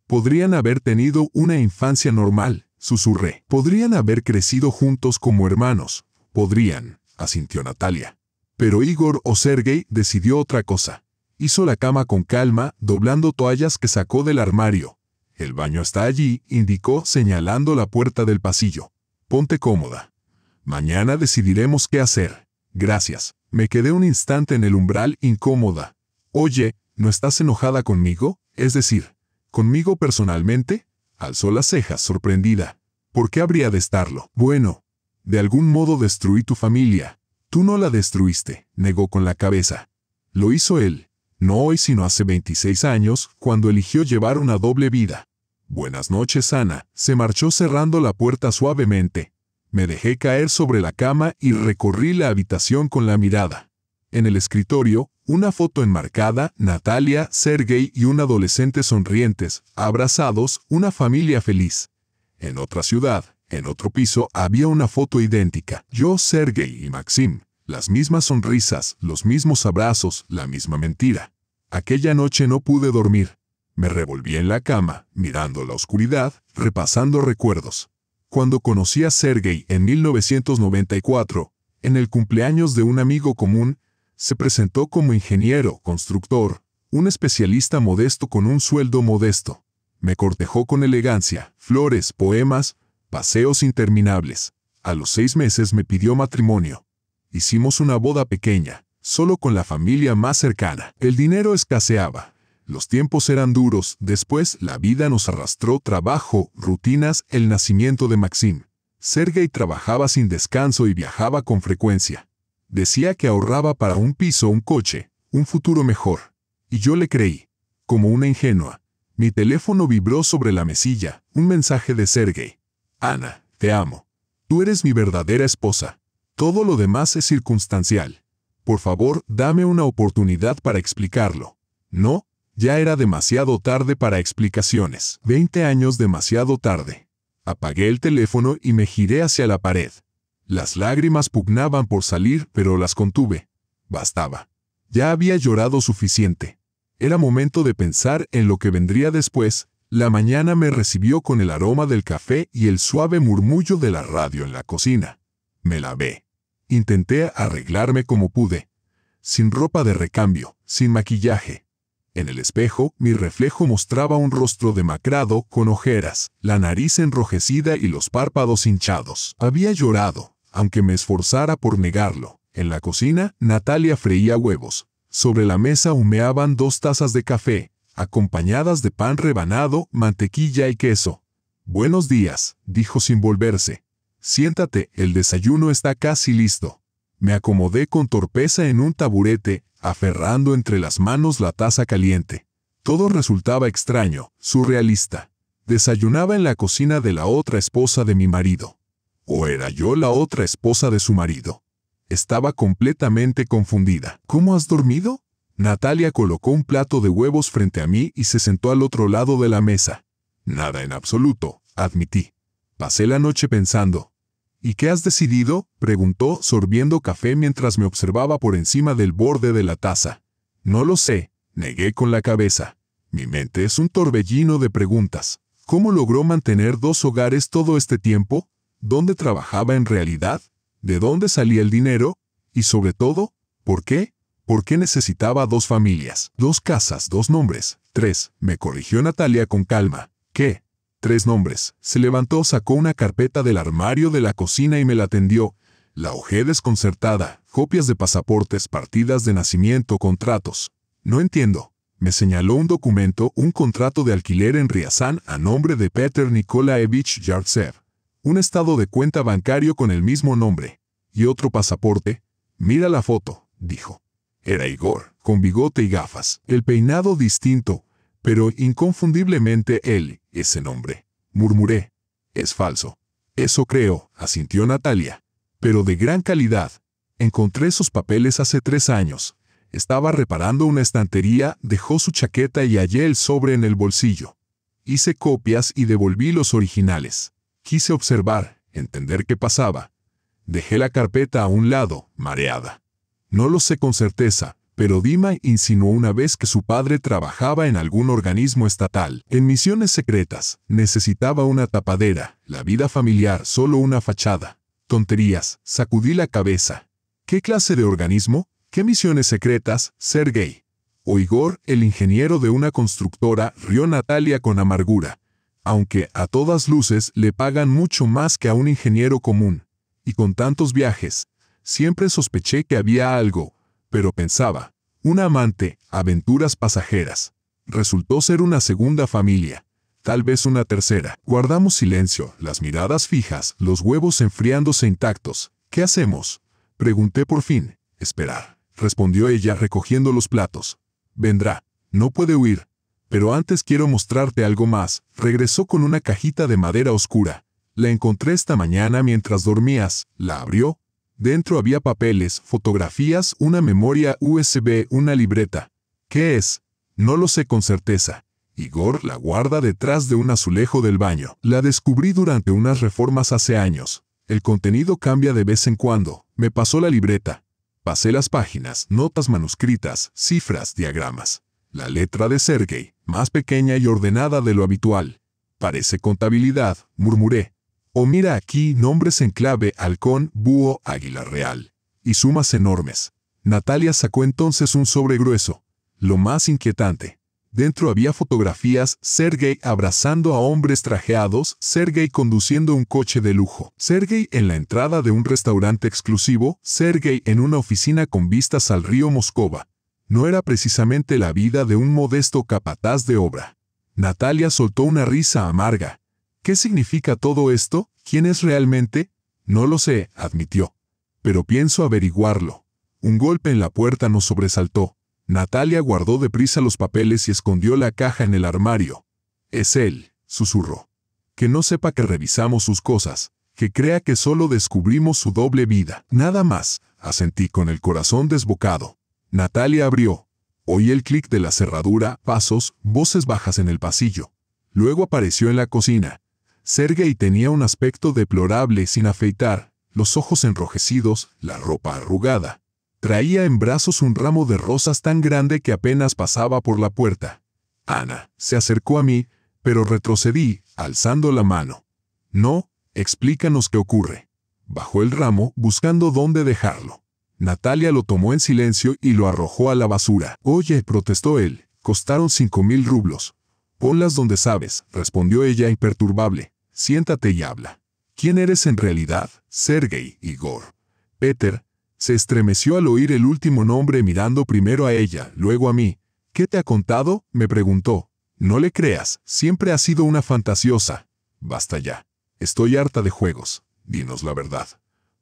Podrían haber tenido una infancia normal, susurré. Podrían haber crecido juntos como hermanos. Podrían, asintió Natalia. Pero Igor o Sergei decidió otra cosa. Hizo la cama con calma, doblando toallas que sacó del armario. El baño está allí, indicó, señalando la puerta del pasillo. Ponte cómoda. Mañana decidiremos qué hacer. Gracias. Me quedé un instante en el umbral, incómoda. Oye, ¿no estás enojada conmigo? Es decir, ¿conmigo personalmente? Alzó las cejas, sorprendida. ¿Por qué habría de estarlo? Bueno, de algún modo destruí tu familia. Tú no la destruiste, negó con la cabeza. Lo hizo él. No hoy sino hace 26 años, cuando eligió llevar una doble vida. Buenas noches, Ana. Se marchó cerrando la puerta suavemente. Me dejé caer sobre la cama y recorrí la habitación con la mirada. En el escritorio, una foto enmarcada, Natalia, Sergei y un adolescente sonrientes, abrazados, una familia feliz. En otra ciudad, en otro piso, había una foto idéntica. Yo, Sergei y Maxim. Las mismas sonrisas, los mismos abrazos, la misma mentira. Aquella noche no pude dormir. Me revolví en la cama, mirando la oscuridad, repasando recuerdos. Cuando conocí a Sergei en 1994, en el cumpleaños de un amigo común, se presentó como ingeniero, constructor, un especialista modesto con un sueldo modesto. Me cortejó con elegancia, flores, poemas, paseos interminables. A los 6 meses me pidió matrimonio. Hicimos una boda pequeña, solo con la familia más cercana. El dinero escaseaba. Los tiempos eran duros. Después, la vida nos arrastró, trabajo, rutinas, el nacimiento de Maxim. Sergei trabajaba sin descanso y viajaba con frecuencia. Decía que ahorraba para un piso, un coche, un futuro mejor. Y yo le creí, como una ingenua. Mi teléfono vibró sobre la mesilla, un mensaje de Sergei. Ana, te amo. Tú eres mi verdadera esposa. Todo lo demás es circunstancial. Por favor, dame una oportunidad para explicarlo. No, ya era demasiado tarde para explicaciones. 20 años demasiado tarde. Apagué el teléfono y me giré hacia la pared. Las lágrimas pugnaban por salir, pero las contuve. Bastaba. Ya había llorado suficiente. Era momento de pensar en lo que vendría después. La mañana me recibió con el aroma del café y el suave murmullo de la radio en la cocina. Me lavé. Intenté arreglarme como pude. Sin ropa de recambio, sin maquillaje. En el espejo, mi reflejo mostraba un rostro demacrado, con ojeras, la nariz enrojecida y los párpados hinchados. Había llorado, aunque me esforzara por negarlo. En la cocina, Natalia freía huevos. Sobre la mesa humeaban 2 tazas de café, acompañadas de pan rebanado, mantequilla y queso. Buenos días, dijo sin volverse. Siéntate, el desayuno está casi listo. Me acomodé con torpeza en un taburete, aferrando entre las manos la taza caliente. Todo resultaba extraño, surrealista. Desayunaba en la cocina de la otra esposa de mi marido. ¿O era yo la otra esposa de su marido? Estaba completamente confundida. ¿Cómo has dormido? Natalia colocó un plato de huevos frente a mí y se sentó al otro lado de la mesa. Nada en absoluto, admití. Pasé la noche pensando. ¿Y qué has decidido?, preguntó, sorbiendo café mientras me observaba por encima del borde de la taza. No lo sé, negué con la cabeza. Mi mente es un torbellino de preguntas. ¿Cómo logró mantener 2 hogares todo este tiempo? ¿Dónde trabajaba en realidad? ¿De dónde salía el dinero? Y sobre todo, ¿por qué? ¿Por qué necesitaba 2 familias? 2 casas, 2 nombres. 3, me corrigió Natalia con calma. ¿Qué? 3 nombres. Se levantó, sacó una carpeta del armario de la cocina y me la tendió. La hojé desconcertada. Copias de pasaportes, partidas de nacimiento, contratos. No entiendo. Me señaló un documento, un contrato de alquiler en Riazán a nombre de Peter Nikolaevich Yartsev. Un estado de cuenta bancario con el mismo nombre. Y otro pasaporte. Mira la foto, dijo. Era Igor, con bigote y gafas. El peinado distinto, pero inconfundiblemente él, ese nombre. Murmuré. Es falso. Eso creo, asintió Natalia. Pero de gran calidad. Encontré esos papeles hace 3 años. Estaba reparando una estantería, dejó su chaqueta y hallé el sobre en el bolsillo. Hice copias y devolví los originales. Quise observar, entender qué pasaba. Dejé la carpeta a un lado, mareada. No lo sé con certeza, pero Dima insinuó una vez que su padre trabajaba en algún organismo estatal, en misiones secretas. Necesitaba una tapadera, la vida familiar solo una fachada. Tonterías, sacudí la cabeza. ¿Qué clase de organismo? ¿Qué misiones secretas, Sergei? O Igor, el ingeniero de una constructora, rió Natalia con amargura. Aunque, a todas luces, le pagan mucho más que a un ingeniero común. Y con tantos viajes, siempre sospeché que había algo, pero pensaba, una amante, aventuras pasajeras. Resultó ser una segunda familia, tal vez una tercera. Guardamos silencio, las miradas fijas, los huevos enfriándose intactos. ¿Qué hacemos? Pregunté por fin. Esperar, respondió ella recogiendo los platos. Vendrá, no puede huir. Pero antes quiero mostrarte algo más. Regresó con una cajita de madera oscura. La encontré esta mañana mientras dormías. La abrió. Dentro había papeles, fotografías, una memoria USB, una libreta. ¿Qué es? No lo sé con certeza. Igor la guarda detrás de un azulejo del baño. La descubrí durante unas reformas hace años. El contenido cambia de vez en cuando. Me pasó la libreta. Pasé las páginas, notas manuscritas, cifras, diagramas. La letra de Sergei, más pequeña y ordenada de lo habitual. Parece contabilidad, murmuré. O mira aquí nombres en clave, halcón, búho, águila real. Y sumas enormes. Natalia sacó entonces un sobre grueso. Lo más inquietante. Dentro había fotografías, Sergei abrazando a hombres trajeados, Sergei conduciendo un coche de lujo, Sergei en la entrada de un restaurante exclusivo, Sergei en una oficina con vistas al río Moscova. No era precisamente la vida de un modesto capataz de obra. Natalia soltó una risa amarga. ¿Qué significa todo esto? ¿Quién es realmente? No lo sé, admitió. Pero pienso averiguarlo. Un golpe en la puerta nos sobresaltó. Natalia guardó deprisa los papeles y escondió la caja en el armario. Es él, susurró. Que no sepa que revisamos sus cosas, que crea que solo descubrimos su doble vida. Nada más, asentí con el corazón desbocado. Natalia abrió. Oí el clic de la cerradura, pasos, voces bajas en el pasillo. Luego apareció en la cocina. Sergei tenía un aspecto deplorable sin afeitar, los ojos enrojecidos, la ropa arrugada. Traía en brazos un ramo de rosas tan grande que apenas pasaba por la puerta. Ana se acercó a mí, pero retrocedí, alzando la mano. No, explícanos qué ocurre. Bajó el ramo, buscando dónde dejarlo. Natalia lo tomó en silencio y lo arrojó a la basura. Oye, protestó él, costaron 5.000 rublos. Ponlas donde sabes, respondió ella imperturbable. Siéntate y habla. ¿Quién eres en realidad? Sergei, Igor. Peter. Se estremeció al oír el último nombre mirando primero a ella, luego a mí. ¿Qué te ha contado? Me preguntó. No le creas, siempre ha sido una fantasiosa. Basta ya. Estoy harta de juegos. Dinos la verdad.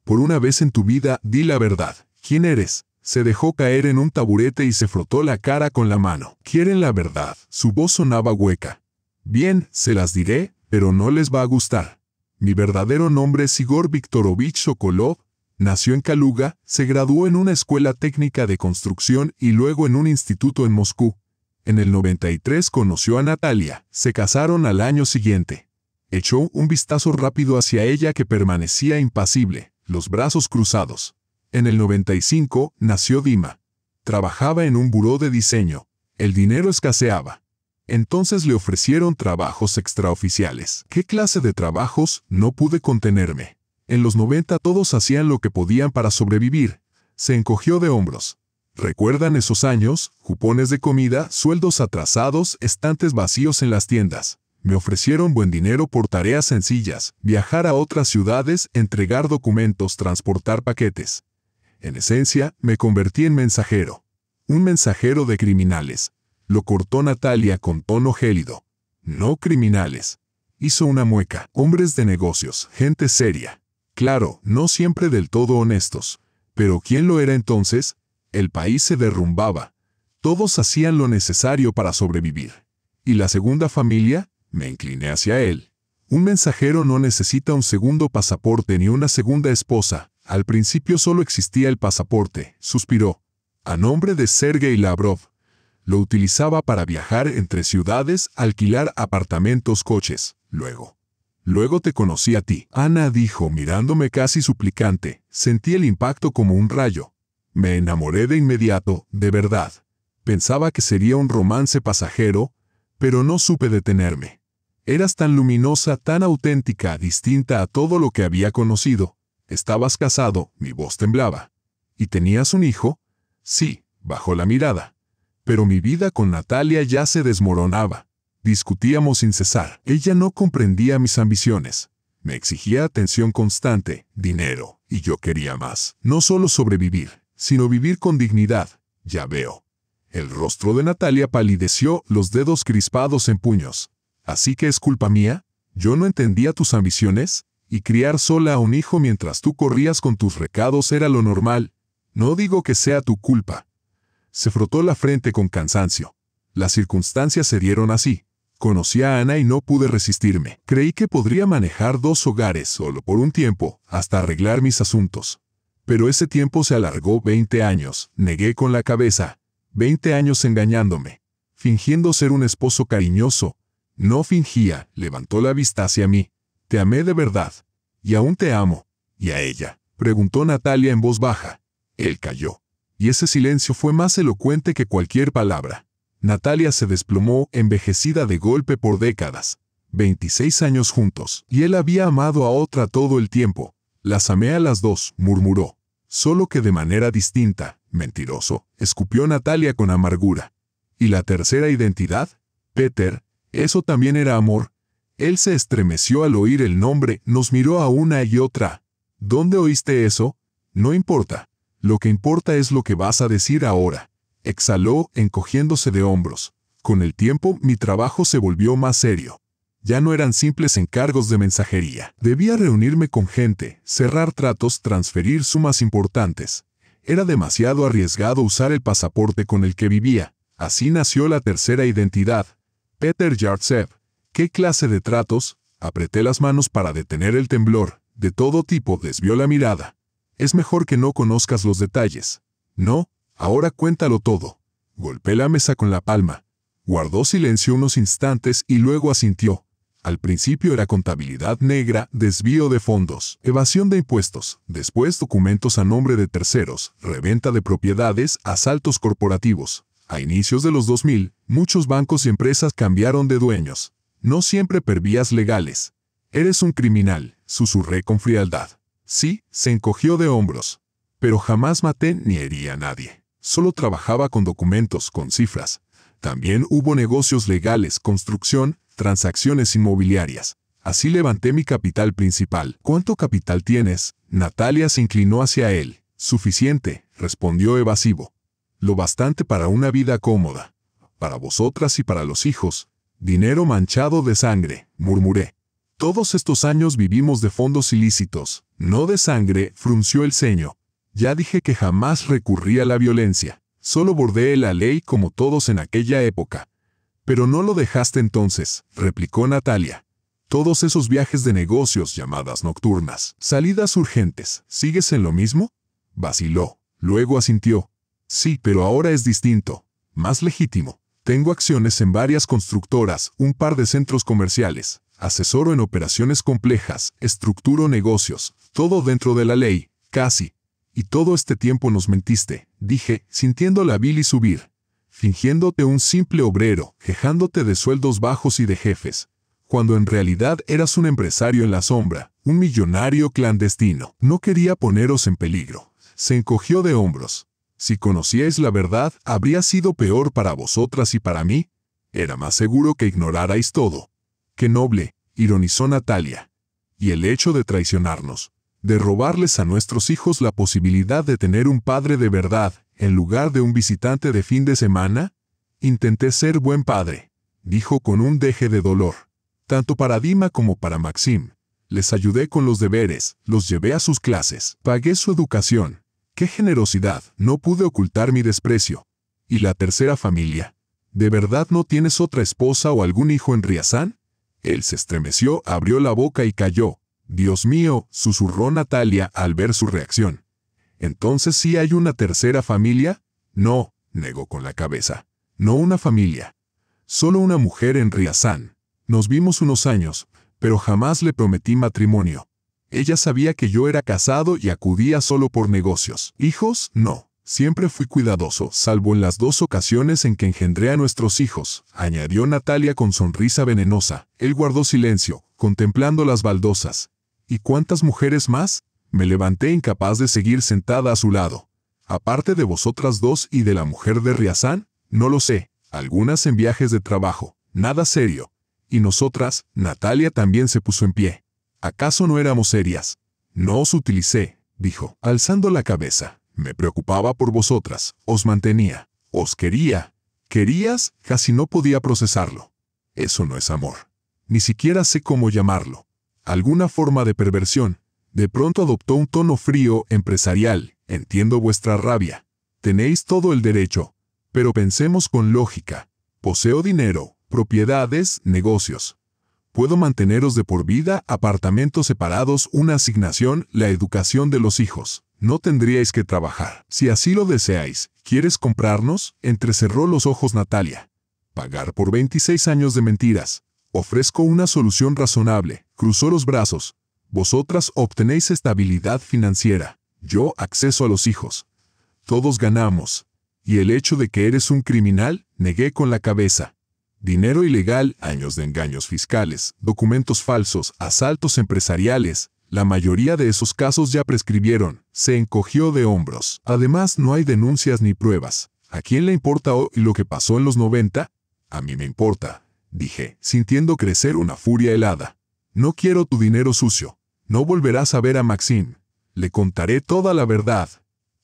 Por una vez en tu vida, di la verdad. ¿Quién eres? Se dejó caer en un taburete y se frotó la cara con la mano. ¿Quieren la verdad? Su voz sonaba hueca. Bien, se las diré, pero no les va a gustar. Mi verdadero nombre es Igor Viktorovich Sokolov. Nació en Kaluga, se graduó en una escuela técnica de construcción y luego en un instituto en Moscú. En el 93 conoció a Natalia, se casaron al año siguiente. Echó un vistazo rápido hacia ella que permanecía impasible, los brazos cruzados. En el 95 nació Dima. Trabajaba en un buró de diseño. El dinero escaseaba. Entonces le ofrecieron trabajos extraoficiales. ¿Qué clase de trabajos? No pude contenerme. En los 90 todos hacían lo que podían para sobrevivir. Se encogió de hombros. ¿Recuerdan esos años? Cupones de comida, sueldos atrasados, estantes vacíos en las tiendas. Me ofrecieron buen dinero por tareas sencillas, viajar a otras ciudades, entregar documentos, transportar paquetes. En esencia, me convertí en mensajero. Un mensajero de criminales. Lo cortó Natalia con tono gélido. No criminales. Hizo una mueca. Hombres de negocios, gente seria. Claro, no siempre del todo honestos. Pero ¿quién lo era entonces? El país se derrumbaba. Todos hacían lo necesario para sobrevivir. ¿Y la segunda familia? Me incliné hacia él. Un mensajero no necesita un segundo pasaporte ni una segunda esposa. Al principio solo existía el pasaporte, suspiró. a nombre de Sergei Lavrov. Lo utilizaba para viajar entre ciudades, alquilar apartamentos, coches. Luego te conocí a ti. Ana dijo, mirándome casi suplicante. Sentí el impacto como un rayo. Me enamoré de inmediato, de verdad. Pensaba que sería un romance pasajero, pero no supe detenerme. Eras tan luminosa, tan auténtica, distinta a todo lo que había conocido. Estabas casado, mi voz temblaba. ¿Y tenías un hijo? Sí, bajó la mirada. Pero mi vida con Natalia ya se desmoronaba. Discutíamos sin cesar. Ella no comprendía mis ambiciones. Me exigía atención constante, dinero, y yo quería más. No solo sobrevivir, sino vivir con dignidad. Ya veo. El rostro de Natalia palideció, los dedos crispados en puños. ¿Así que es culpa mía? ¿Yo no entendía tus ambiciones? ¿Y criar sola a un hijo mientras tú corrías con tus recados era lo normal? No digo que sea tu culpa. Se frotó la frente con cansancio. Las circunstancias se dieron así. Conocí a Ana y no pude resistirme. Creí que podría manejar 2 hogares solo por un tiempo, hasta arreglar mis asuntos. Pero ese tiempo se alargó 20 años, negué con la cabeza. 20 años engañándome, fingiendo ser un esposo cariñoso. No fingía, levantó la vista hacia mí. Te amé de verdad. Y aún te amo. ¿Y a ella? Preguntó Natalia en voz baja. Él calló. Y ese silencio fue más elocuente que cualquier palabra. Natalia se desplomó, envejecida de golpe por décadas. 26 años juntos. Y él había amado a otra todo el tiempo. Las amé a las dos, murmuró. Solo que de manera distinta. Mentiroso, escupió Natalia con amargura. ¿Y la tercera identidad? Peter, eso también era amor. Él se estremeció al oír el nombre, nos miró a una y otra. ¿Dónde oíste eso? No importa. Lo que importa es lo que vas a decir ahora. Exhaló, encogiéndose de hombros. Con el tiempo, mi trabajo se volvió más serio. Ya no eran simples encargos de mensajería. Debía reunirme con gente, cerrar tratos, transferir sumas importantes. Era demasiado arriesgado usar el pasaporte con el que vivía. Así nació la tercera identidad. Peter Yartsev. ¿Qué clase de tratos? Apreté las manos para detener el temblor. De todo tipo, desvió la mirada. Es mejor que no conozcas los detalles. No, ahora cuéntalo todo. Golpeé la mesa con la palma. Guardó silencio unos instantes y luego asintió. Al principio era contabilidad negra, desvío de fondos, evasión de impuestos, después documentos a nombre de terceros, reventa de propiedades, asaltos corporativos. A inicios de los 2000, muchos bancos y empresas cambiaron de dueños. No siempre por vías legales. Eres un criminal, susurré con frialdad. Sí, se encogió de hombros. Pero jamás maté ni herí a nadie. Solo trabajaba con documentos, con cifras. También hubo negocios legales, construcción, transacciones inmobiliarias. Así levanté mi capital principal. ¿Cuánto capital tienes? Natalia se inclinó hacia él. Suficiente, respondió evasivo. Lo bastante para una vida cómoda. Para vosotras y para los hijos. Dinero manchado de sangre, murmuré. Todos estos años vivimos de fondos ilícitos, no de sangre, frunció el ceño. Ya dije que jamás recurrí a la violencia. Solo bordeé la ley como todos en aquella época. Pero no lo dejaste entonces, replicó Natalia. Todos esos viajes de negocios, llamadas nocturnas, salidas urgentes, ¿sigues en lo mismo? Vaciló, luego asintió. Sí, pero ahora es distinto, más legítimo. Tengo acciones en varias constructoras, un par de centros comerciales, asesoro en operaciones complejas, estructuro negocios, todo dentro de la ley, casi. Y todo este tiempo nos mentiste, dije, sintiendo la bilis subir. Fingiéndote un simple obrero, quejándote de sueldos bajos y de jefes, cuando en realidad eras un empresario en la sombra, un millonario clandestino. No quería poneros en peligro. Se encogió de hombros. Si conocíais la verdad, habría sido peor para vosotras y para mí. Era más seguro que ignorarais todo. Qué noble, ironizó Natalia. Y el hecho de traicionarnos, de robarles a nuestros hijos la posibilidad de tener un padre de verdad, en lugar de un visitante de fin de semana. Intenté ser buen padre, dijo con un deje de dolor. Tanto para Dima como para Maxim. Les ayudé con los deberes, los llevé a sus clases, pagué su educación. ¡Qué generosidad! No pude ocultar mi desprecio. ¿Y la tercera familia? ¿De verdad no tienes otra esposa o algún hijo en Riazán? Él se estremeció, abrió la boca y calló. Dios mío, susurró Natalia al ver su reacción. ¿Entonces sí hay una tercera familia? No, negó con la cabeza. No una familia. Solo una mujer en Riazán. Nos vimos unos años, pero jamás le prometí matrimonio. Ella sabía que yo era casado y acudía solo por negocios. ¿Hijos? No. Siempre fui cuidadoso, salvo en las 2 ocasiones en que engendré a nuestros hijos, añadió Natalia con sonrisa venenosa. Él guardó silencio, contemplando las baldosas. ¿Y cuántas mujeres más? Me levanté incapaz de seguir sentada a su lado. Aparte de vosotras 2 y de la mujer de Riazán, no lo sé. Algunas en viajes de trabajo. Nada serio. Y nosotras, Natalia también se puso en pie. ¿Acaso no éramos serias? No os utilicé, dijo, alzando la cabeza. Me preocupaba por vosotras, os mantenía, os quería. ¿Querías? Casi no podía procesarlo. Eso no es amor. Ni siquiera sé cómo llamarlo. Alguna forma de perversión. De pronto adoptó un tono frío, empresarial. Entiendo vuestra rabia. Tenéis todo el derecho. Pero pensemos con lógica. Poseo dinero, propiedades, negocios. Puedo manteneros de por vida, apartamentos separados, una asignación, la educación de los hijos. No tendríais que trabajar. Si así lo deseáis, ¿quieres comprarnos? Entrecerró los ojos Natalia. Pagar por 26 años de mentiras. Ofrezco una solución razonable. Cruzó los brazos. Vosotras obtenéis estabilidad financiera. Yo acceso a los hijos. Todos ganamos. Y el hecho de que eres un criminal, negué con la cabeza. Dinero ilegal, años de engaños fiscales, documentos falsos, asaltos empresariales. La mayoría de esos casos ya prescribieron. Se encogió de hombros. Además, no hay denuncias ni pruebas. ¿A quién le importa hoy lo que pasó en los 90? A mí me importa, dije, sintiendo crecer una furia helada. No quiero tu dinero sucio. No volverás a ver a Maxime. Le contaré toda la verdad.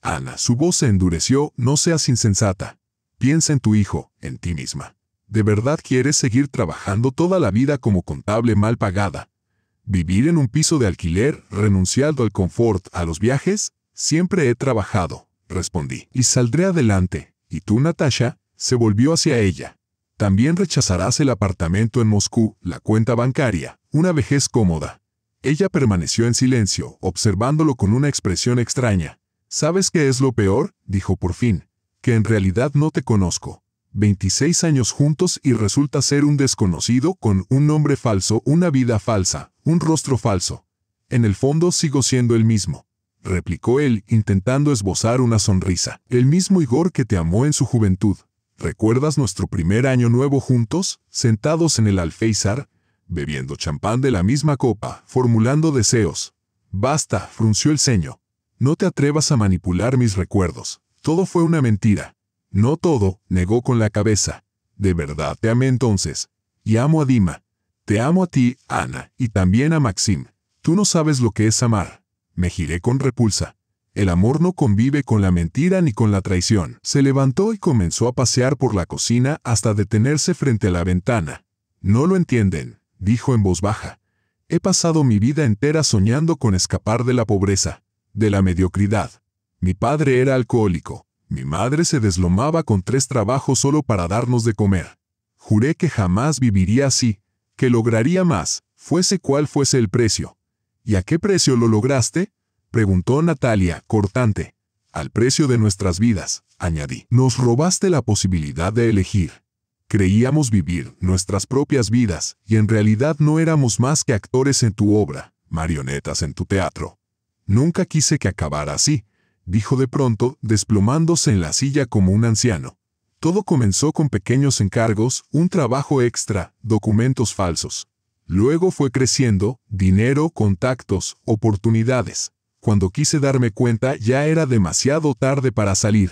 Ana, su voz se endureció, no seas insensata. Piensa en tu hijo, en ti misma. ¿De verdad quieres seguir trabajando toda la vida como contable mal pagada? ¿Vivir en un piso de alquiler, renunciando al confort, a los viajes? Siempre he trabajado, respondí, y saldré adelante. ¿Y tú, Natasha? Se volvió hacia ella. También rechazarás el apartamento en Moscú, la cuenta bancaria, una vejez cómoda. Ella permaneció en silencio, observándolo con una expresión extraña. ¿Sabes qué es lo peor? Dijo por fin. Que en realidad no te conozco. 26 años juntos y resulta ser un desconocido con un nombre falso, una vida falsa, un rostro falso. En el fondo sigo siendo el mismo, replicó él, intentando esbozar una sonrisa. El mismo Igor que te amó en su juventud. ¿Recuerdas nuestro primer año nuevo juntos, sentados en el alféizar, bebiendo champán de la misma copa, formulando deseos? Basta, frunció el ceño. No te atrevas a manipular mis recuerdos. Todo fue una mentira. No todo, negó con la cabeza. De verdad te amé entonces. Y amo a Dima. Te amo a ti, Ana, y también a Maxime. Tú no sabes lo que es amar. Me giré con repulsa. El amor no convive con la mentira ni con la traición. Se levantó y comenzó a pasear por la cocina hasta detenerse frente a la ventana. No lo entienden, dijo en voz baja. He pasado mi vida entera soñando con escapar de la pobreza, de la mediocridad. Mi padre era alcohólico. Mi madre se deslomaba con 3 trabajos solo para darnos de comer. Juré que jamás viviría así, que lograría más, fuese cual fuese el precio. ¿Y a qué precio lo lograste? Preguntó Natalia, cortante. Al precio de nuestras vidas, añadí. Nos robaste la posibilidad de elegir. Creíamos vivir nuestras propias vidas, y en realidad no éramos más que actores en tu obra, marionetas en tu teatro. Nunca quise que acabara así, dijo de pronto, desplomándose en la silla como un anciano. Todo comenzó con pequeños encargos, un trabajo extra, documentos falsos. Luego fue creciendo, dinero, contactos, oportunidades. Cuando quise darme cuenta ya era demasiado tarde para salir.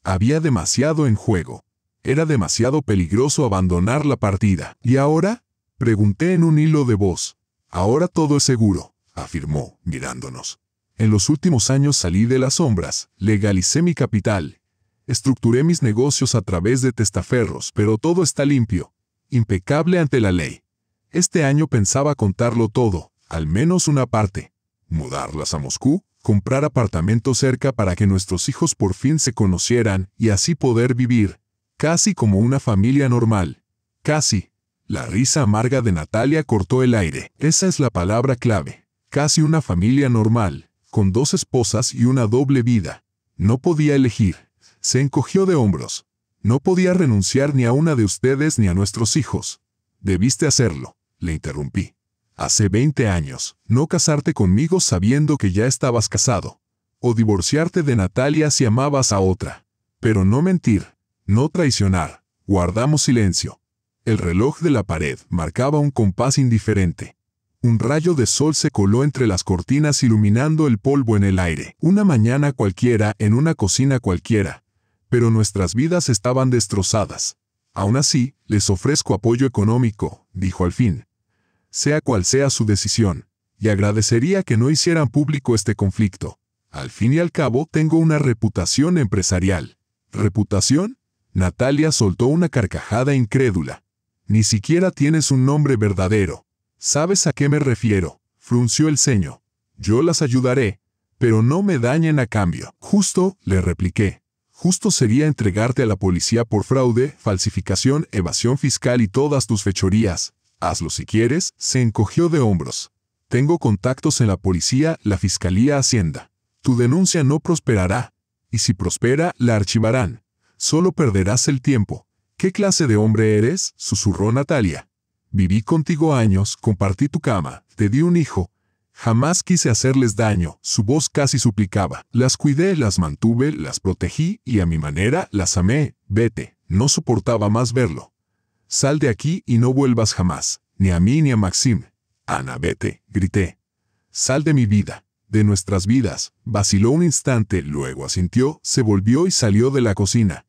Había demasiado en juego. Era demasiado peligroso abandonar la partida. ¿Y ahora? Pregunté en un hilo de voz. Ahora todo es seguro, afirmó, mirándonos. En los últimos años salí de las sombras, legalicé mi capital. Estructuré mis negocios a través de testaferros, pero todo está limpio, impecable ante la ley. Este año pensaba contarlo todo, al menos una parte. Mudarlas a Moscú, comprar apartamentos cerca para que nuestros hijos por fin se conocieran y así poder vivir, casi como una familia normal. Casi. La risa amarga de Natalia cortó el aire. Esa es la palabra clave. Casi una familia normal, con 2 esposas y una doble vida. No podía elegir. Se encogió de hombros. No podía renunciar ni a una de ustedes ni a nuestros hijos. Debiste hacerlo, le interrumpí. Hace 20 años, no casarte conmigo sabiendo que ya estabas casado. O divorciarte de Natalia si amabas a otra. Pero no mentir, no traicionar. Guardamos silencio. El reloj de la pared marcaba un compás indiferente. Un rayo de sol se coló entre las cortinas iluminando el polvo en el aire. Una mañana cualquiera en una cocina cualquiera. Pero nuestras vidas estaban destrozadas. Aún así, les ofrezco apoyo económico, dijo al fin. Sea cual sea su decisión, y agradecería que no hicieran público este conflicto. Al fin y al cabo, tengo una reputación empresarial. ¿Reputación? Natalia soltó una carcajada incrédula. Ni siquiera tienes un nombre verdadero. ¿Sabes a qué me refiero? Frunció el ceño. Yo las ayudaré, pero no me dañen a cambio. Justo, le repliqué. Justo sería entregarte a la policía por fraude, falsificación, evasión fiscal y todas tus fechorías. Hazlo si quieres, se encogió de hombros. Tengo contactos en la policía, la fiscalía, Hacienda. Tu denuncia no prosperará. Y si prospera, la archivarán. Solo perderás el tiempo. ¿Qué clase de hombre eres?, susurró Natalia. Viví contigo años, compartí tu cama, te di un hijo. Jamás quise hacerles daño, su voz casi suplicaba. Las cuidé, las mantuve, las protegí y a mi manera las amé. Vete, no soportaba más verlo. Sal de aquí y no vuelvas jamás, ni a mí ni a Maxim. Ana, vete, grité. Sal de mi vida, de nuestras vidas. Vaciló un instante, luego asintió, se volvió y salió de la cocina.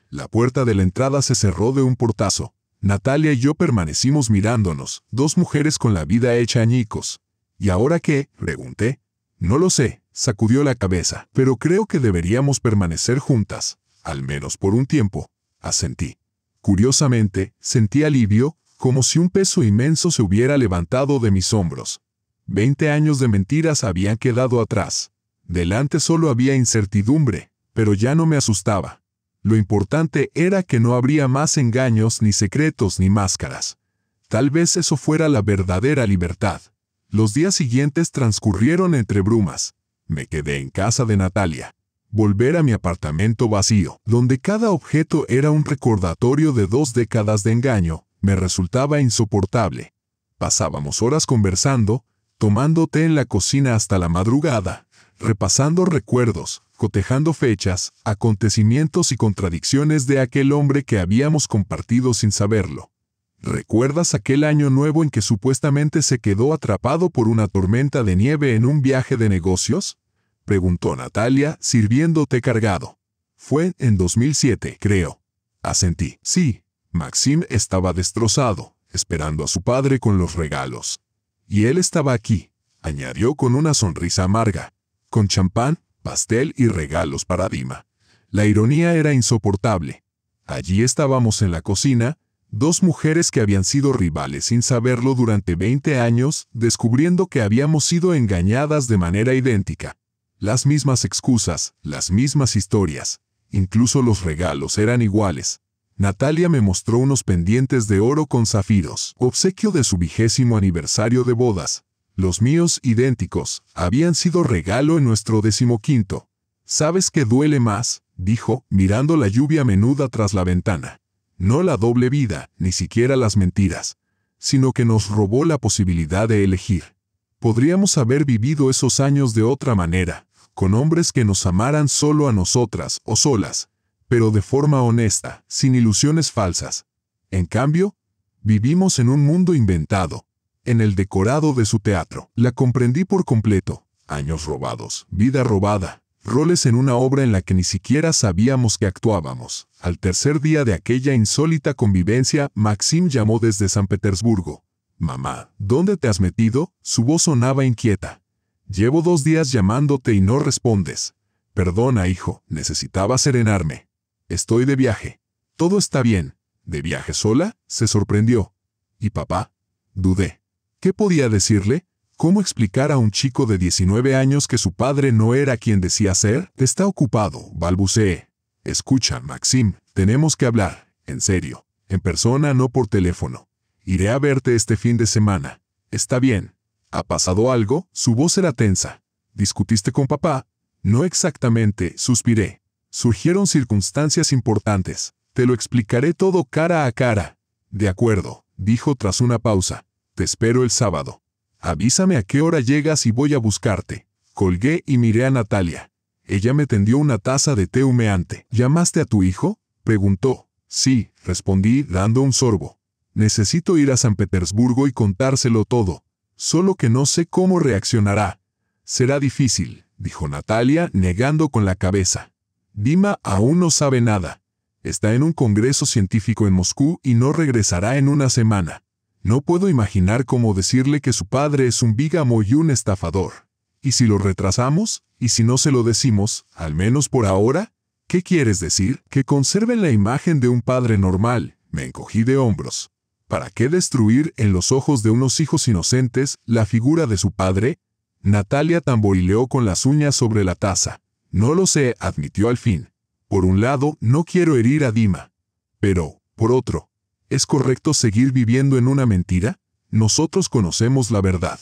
La puerta de la entrada se cerró de un portazo. Natalia y yo permanecimos mirándonos, dos mujeres con la vida hecha añicos. ¿Y ahora qué?, pregunté. No lo sé, sacudió la cabeza, pero creo que deberíamos permanecer juntas, al menos por un tiempo, asentí. Curiosamente, sentí alivio, como si un peso inmenso se hubiera levantado de mis hombros. 20 años de mentiras habían quedado atrás. Delante solo había incertidumbre, pero ya no me asustaba. Lo importante era que no habría más engaños, ni secretos, ni máscaras. Tal vez eso fuera la verdadera libertad. Los días siguientes transcurrieron entre brumas. Me quedé en casa de Natalia. Volver a mi apartamento vacío, donde cada objeto era un recordatorio de 2 décadas de engaño, me resultaba insoportable. Pasábamos horas conversando, tomando té en la cocina hasta la madrugada, repasando recuerdos, cotejando fechas, acontecimientos y contradicciones de aquel hombre que habíamos compartido sin saberlo. ¿Recuerdas aquel año nuevo en que supuestamente se quedó atrapado por una tormenta de nieve en un viaje de negocios?, preguntó Natalia, sirviendo té cargado. Fue en 2007, creo. Asentí. Sí, Maxim estaba destrozado, esperando a su padre con los regalos. Y él estaba aquí, añadió con una sonrisa amarga, con champán, pastel y regalos para Dima. La ironía era insoportable. Allí estábamos en la cocina, 2 mujeres que habían sido rivales sin saberlo durante 20 años, descubriendo que habíamos sido engañadas de manera idéntica. Las mismas excusas, las mismas historias, incluso los regalos eran iguales. Natalia me mostró unos pendientes de oro con zafiros, obsequio de su 20º aniversario de bodas. Los míos, idénticos, habían sido regalo en nuestro 15º. ¿Sabes qué duele más?, dijo, mirando la lluvia menuda tras la ventana. No la doble vida, ni siquiera las mentiras, sino que nos robó la posibilidad de elegir. Podríamos haber vivido esos años de otra manera, con hombres que nos amaran solo a nosotras o solas, pero de forma honesta, sin ilusiones falsas. En cambio, vivimos en un mundo inventado, en el decorado de su teatro. La comprendí por completo. Años robados, vida robada, roles en una obra en la que ni siquiera sabíamos que actuábamos. Al tercer día de aquella insólita convivencia, Maxim llamó desde San Petersburgo. «Mamá, ¿dónde te has metido?», su voz sonaba inquieta. «Llevo 2 días llamándote y no respondes». «Perdona, hijo, necesitaba serenarme. Estoy de viaje». «Todo está bien». «¿De viaje sola?», se sorprendió. «¿Y papá?». Dudé. ¿Qué podía decirle? ¿Cómo explicar a un chico de 19 años que su padre no era quien decía ser? «Está ocupado», balbuceé. «Escucha, Maxim, tenemos que hablar, en serio, en persona, no por teléfono. Iré a verte este fin de semana». «Está bien». «¿Ha pasado algo?». Su voz era tensa. «¿Discutiste con papá?». «No exactamente», suspiré. Surgieron circunstancias importantes. Te lo explicaré todo cara a cara. De acuerdo, dijo tras una pausa. Te espero el sábado. Avísame a qué hora llegas y voy a buscarte. Colgué y miré a Natalia. Ella me tendió una taza de té humeante. ¿Llamaste a tu hijo?, preguntó. Sí, respondí dando un sorbo. Necesito ir a San Petersburgo y contárselo todo. Solo que no sé cómo reaccionará. Será difícil, dijo Natalia, negando con la cabeza. Dima aún no sabe nada. Está en un congreso científico en Moscú y no regresará en una semana. No puedo imaginar cómo decirle que su padre es un bígamo y un estafador. ¿Y si lo retrasamos? ¿Y si no se lo decimos, al menos por ahora? ¿Qué quieres decir? Que conserven la imagen de un padre normal. Me encogí de hombros. ¿Para qué destruir en los ojos de unos hijos inocentes la figura de su padre? Natalia tamborileó con las uñas sobre la taza. No lo sé, admitió al fin. Por un lado, no quiero herir a Dima. Pero, por otro, ¿es correcto seguir viviendo en una mentira? Nosotros conocemos la verdad.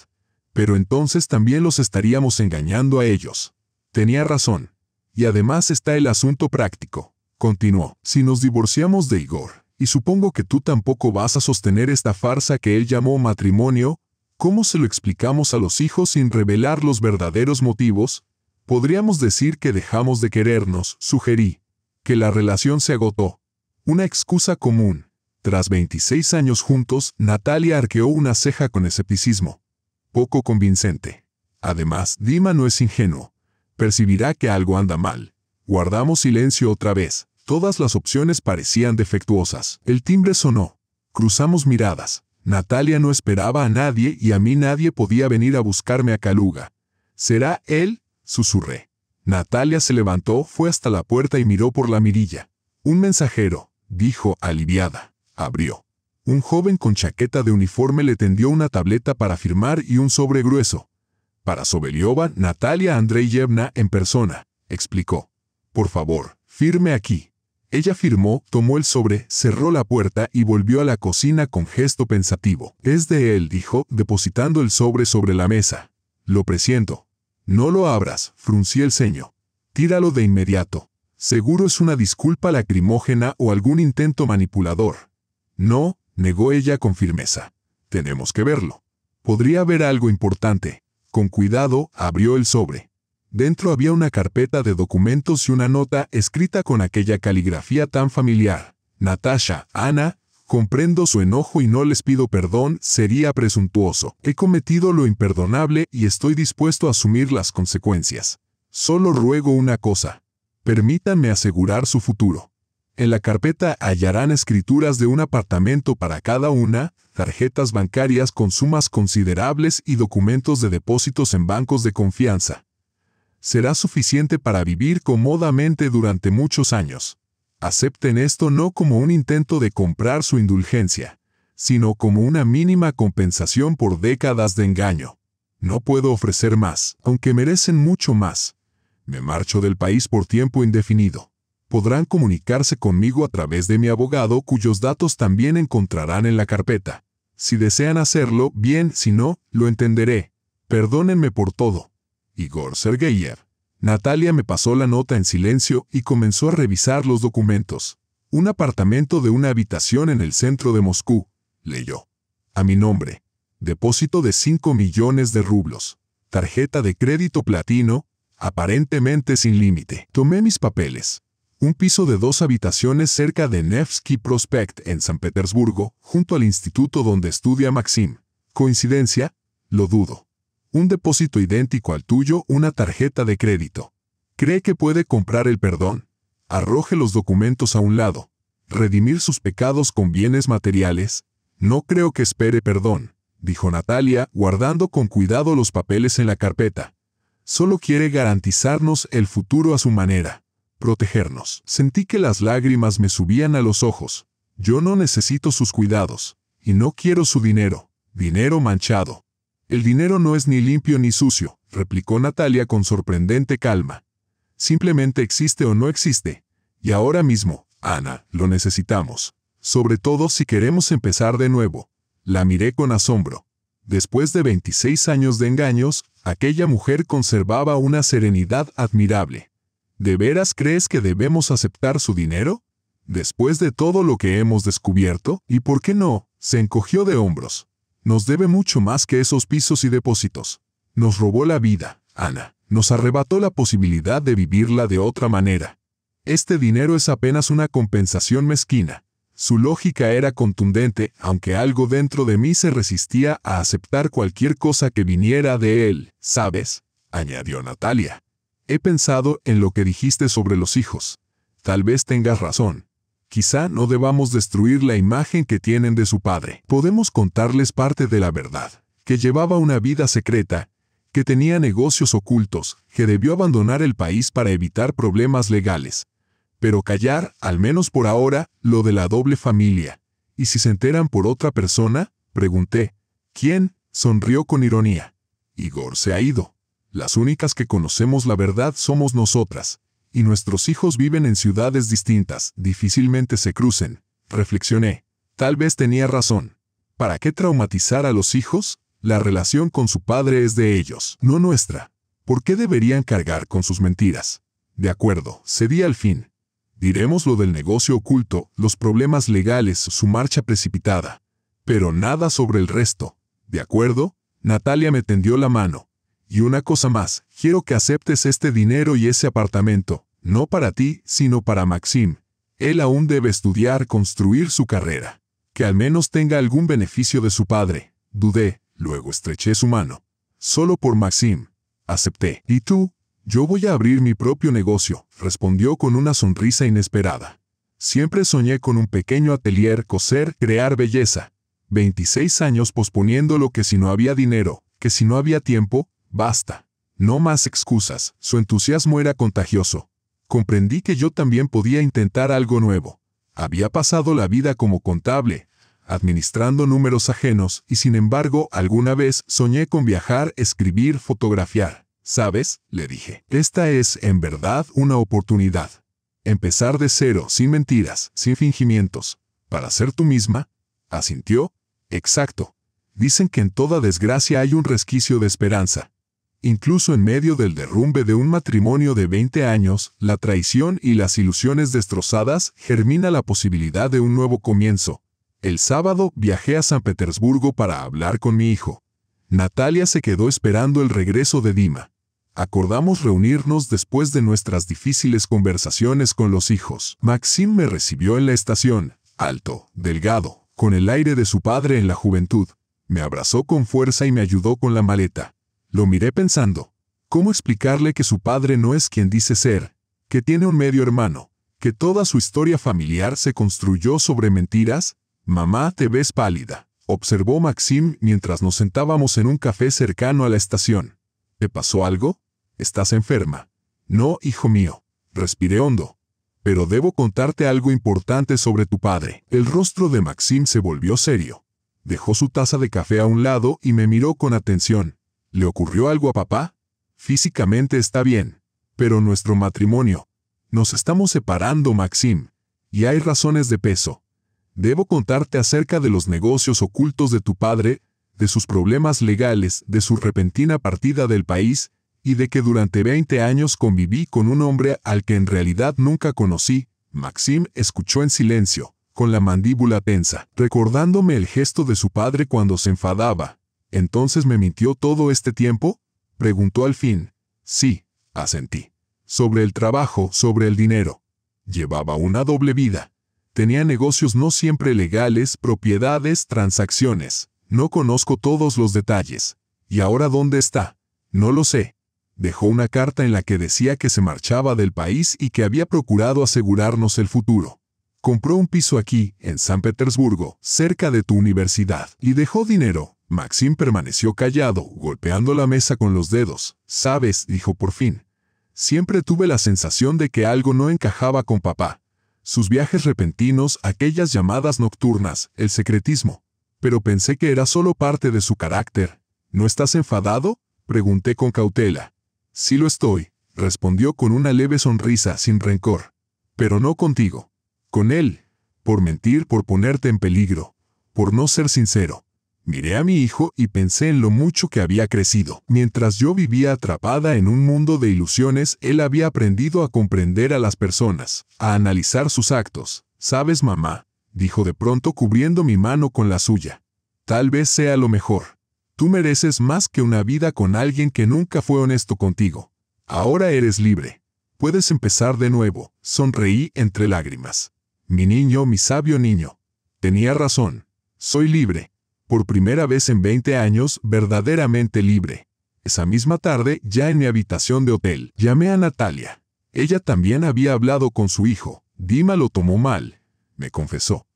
Pero entonces también los estaríamos engañando a ellos. Tenía razón. Y además está el asunto práctico. Continuó. Si nos divorciamos de Igor, y supongo que tú tampoco vas a sostener esta farsa que él llamó matrimonio, ¿cómo se lo explicamos a los hijos sin revelar los verdaderos motivos? Podríamos decir que dejamos de querernos, sugerí. Que la relación se agotó. Una excusa común. Tras 26 años juntos, Natalia arqueó una ceja con escepticismo. Poco convincente. Además, Dima no es ingenuo. Percibirá que algo anda mal. Guardamos silencio otra vez. Todas las opciones parecían defectuosas. El timbre sonó. Cruzamos miradas. Natalia no esperaba a nadie y a mí nadie podía venir a buscarme a Kaluga. ¿Será él?, susurré. Natalia se levantó, fue hasta la puerta y miró por la mirilla. Un mensajero, dijo, aliviada. Abrió. Un joven con chaqueta de uniforme le tendió una tableta para firmar y un sobre grueso. Para Sobolyova, Natalia Andreevna en persona, explicó. Por favor, firme aquí. Ella firmó, tomó el sobre, cerró la puerta y volvió a la cocina con gesto pensativo. Es de él, dijo, depositando el sobre la mesa. Lo presiento. No lo abras, fruncí el ceño. Tíralo de inmediato. Seguro es una disculpa lacrimógena o algún intento manipulador. No, negó ella con firmeza. Tenemos que verlo. Podría haber algo importante. Con cuidado, abrió el sobre. Dentro había una carpeta de documentos y una nota escrita con aquella caligrafía tan familiar. Natasha, Ana, comprendo su enojo y no les pido perdón, sería presuntuoso. He cometido lo imperdonable y estoy dispuesto a asumir las consecuencias. Solo ruego una cosa. Permítanme asegurar su futuro. En la carpeta hallarán escrituras de un apartamento para cada una, tarjetas bancarias con sumas considerables y documentos de depósitos en bancos de confianza. Será suficiente para vivir cómodamente durante muchos años. Acepten esto no como un intento de comprar su indulgencia, sino como una mínima compensación por décadas de engaño. No puedo ofrecer más, aunque merecen mucho más. Me marcho del país por tiempo indefinido. Podrán comunicarse conmigo a través de mi abogado, cuyos datos también encontrarán en la carpeta. Si desean hacerlo, bien, si no, lo entenderé. Perdónenme por todo. Igor Sergeyev. Natalia me pasó la nota en silencio y comenzó a revisar los documentos. Un apartamento de una habitación en el centro de Moscú, leyó. A mi nombre. Depósito de 5 millones de rublos. Tarjeta de crédito platino, aparentemente sin límite. Tomé mis papeles. Un piso de 2 habitaciones cerca de Nevsky Prospect en San Petersburgo, junto al instituto donde estudia Maxim. ¿Coincidencia? Lo dudo. Un depósito idéntico al tuyo, una tarjeta de crédito. ¿Cree que puede comprar el perdón? Arroje los documentos a un lado. ¿Redimir sus pecados con bienes materiales? No creo que espere perdón, dijo Natalia, guardando con cuidado los papeles en la carpeta. Solo quiere garantizarnos el futuro a su manera. Protegernos. Sentí que las lágrimas me subían a los ojos. Yo no necesito sus cuidados. Y no quiero su dinero. Dinero manchado. El dinero no es ni limpio ni sucio, replicó Natalia con sorprendente calma. Simplemente existe o no existe. Y ahora mismo, Ana, lo necesitamos. Sobre todo si queremos empezar de nuevo. La miré con asombro. Después de 26 años de engaños, aquella mujer conservaba una serenidad admirable. ¿De veras crees que debemos aceptar su dinero? Después de todo lo que hemos descubierto, ¿y por qué no? Se encogió de hombros. Nos debe mucho más que esos pisos y depósitos. Nos robó la vida, Ana. Nos arrebató la posibilidad de vivirla de otra manera. Este dinero es apenas una compensación mezquina. Su lógica era contundente, aunque algo dentro de mí se resistía a aceptar cualquier cosa que viniera de él. ¿Sabes?, añadió Natalia. He pensado en lo que dijiste sobre los hijos. Tal vez tengas razón. Quizá no debamos destruir la imagen que tienen de su padre. Podemos contarles parte de la verdad, que llevaba una vida secreta, que tenía negocios ocultos, que debió abandonar el país para evitar problemas legales. Pero callar, al menos por ahora, lo de la doble familia. ¿Y si se enteran por otra persona?, pregunté. ¿Quién?, sonrió con ironía. Igor se ha ido. Las únicas que conocemos la verdad somos nosotras. Y nuestros hijos viven en ciudades distintas, difícilmente se crucen. Reflexioné. Tal vez tenía razón. ¿Para qué traumatizar a los hijos? La relación con su padre es de ellos, no nuestra. ¿Por qué deberían cargar con sus mentiras? De acuerdo, cedí al fin. Diremos lo del negocio oculto, los problemas legales, su marcha precipitada. Pero nada sobre el resto. ¿De acuerdo? Natalia me tendió la mano. Y una cosa más, quiero que aceptes este dinero y ese apartamento, no para ti, sino para Maxim. Él aún debe estudiar, construir su carrera. Que al menos tenga algún beneficio de su padre. Dudé, luego estreché su mano. Solo por Maxim. Acepté. ¿Y tú? Yo voy a abrir mi propio negocio, respondió con una sonrisa inesperada. Siempre soñé con un pequeño atelier, coser, crear belleza. 26 años posponiendo lo que si no había dinero, que si no había tiempo. Basta. No más excusas. Su entusiasmo era contagioso. Comprendí que yo también podía intentar algo nuevo. Había pasado la vida como contable, administrando números ajenos, y sin embargo, alguna vez soñé con viajar, escribir, fotografiar. ¿Sabes?, le dije. Esta es, en verdad, una oportunidad. Empezar de cero, sin mentiras, sin fingimientos. ¿Para ser tú misma? ¿Asintió? Exacto. Dicen que en toda desgracia hay un resquicio de esperanza. Incluso en medio del derrumbe de un matrimonio de 20 años, la traición y las ilusiones destrozadas, germina la posibilidad de un nuevo comienzo. El sábado viajé a San Petersburgo para hablar con mi hijo. Natalia se quedó esperando el regreso de Dima. Acordamos reunirnos después de nuestras difíciles conversaciones con los hijos. Maxim me recibió en la estación, alto, delgado, con el aire de su padre en la juventud. Me abrazó con fuerza y me ayudó con la maleta. Lo miré pensando, ¿cómo explicarle que su padre no es quien dice ser, que tiene un medio hermano, que toda su historia familiar se construyó sobre mentiras? Mamá, te ves pálida, observó Maxim mientras nos sentábamos en un café cercano a la estación. ¿Te pasó algo? ¿Estás enferma? No, hijo mío. Respiré hondo. Pero debo contarte algo importante sobre tu padre. El rostro de Maxim se volvió serio. Dejó su taza de café a un lado y me miró con atención. ¿Le ocurrió algo a papá? Físicamente está bien. Pero nuestro matrimonio. Nos estamos separando, Maxim. Y hay razones de peso. Debo contarte acerca de los negocios ocultos de tu padre, de sus problemas legales, de su repentina partida del país, y de que durante 20 años conviví con un hombre al que en realidad nunca conocí. Maxim escuchó en silencio, con la mandíbula tensa, recordándome el gesto de su padre cuando se enfadaba. ¿Entonces me mintió todo este tiempo?, preguntó al fin. Sí, asentí. Sobre el trabajo, sobre el dinero. Llevaba una doble vida. Tenía negocios no siempre legales, propiedades, transacciones. No conozco todos los detalles. ¿Y ahora dónde está? No lo sé. Dejó una carta en la que decía que se marchaba del país y que había procurado asegurarnos el futuro. Compró un piso aquí, en San Petersburgo, cerca de tu universidad, y dejó dinero. Maxim permaneció callado, golpeando la mesa con los dedos. «Sabes», dijo por fin. «Siempre tuve la sensación de que algo no encajaba con papá. Sus viajes repentinos, aquellas llamadas nocturnas, el secretismo. Pero pensé que era solo parte de su carácter». «¿No estás enfadado?», pregunté con cautela. «Sí lo estoy», respondió con una leve sonrisa sin rencor. «Pero no contigo. Con él. Por mentir, por ponerte en peligro. Por no ser sincero. Miré a mi hijo y pensé en lo mucho que había crecido. Mientras yo vivía atrapada en un mundo de ilusiones, él había aprendido a comprender a las personas, a analizar sus actos. «¿Sabes, mamá?», dijo de pronto cubriendo mi mano con la suya. «Tal vez sea lo mejor. Tú mereces más que una vida con alguien que nunca fue honesto contigo. Ahora eres libre. Puedes empezar de nuevo». Sonreí entre lágrimas. Mi niño, mi sabio niño. Tenía razón. Soy libre. Por primera vez en 20 años, verdaderamente libre. Esa misma tarde, ya en mi habitación de hotel, llamé a Natalia. Ella también había hablado con su hijo. Dima lo tomó mal, me confesó.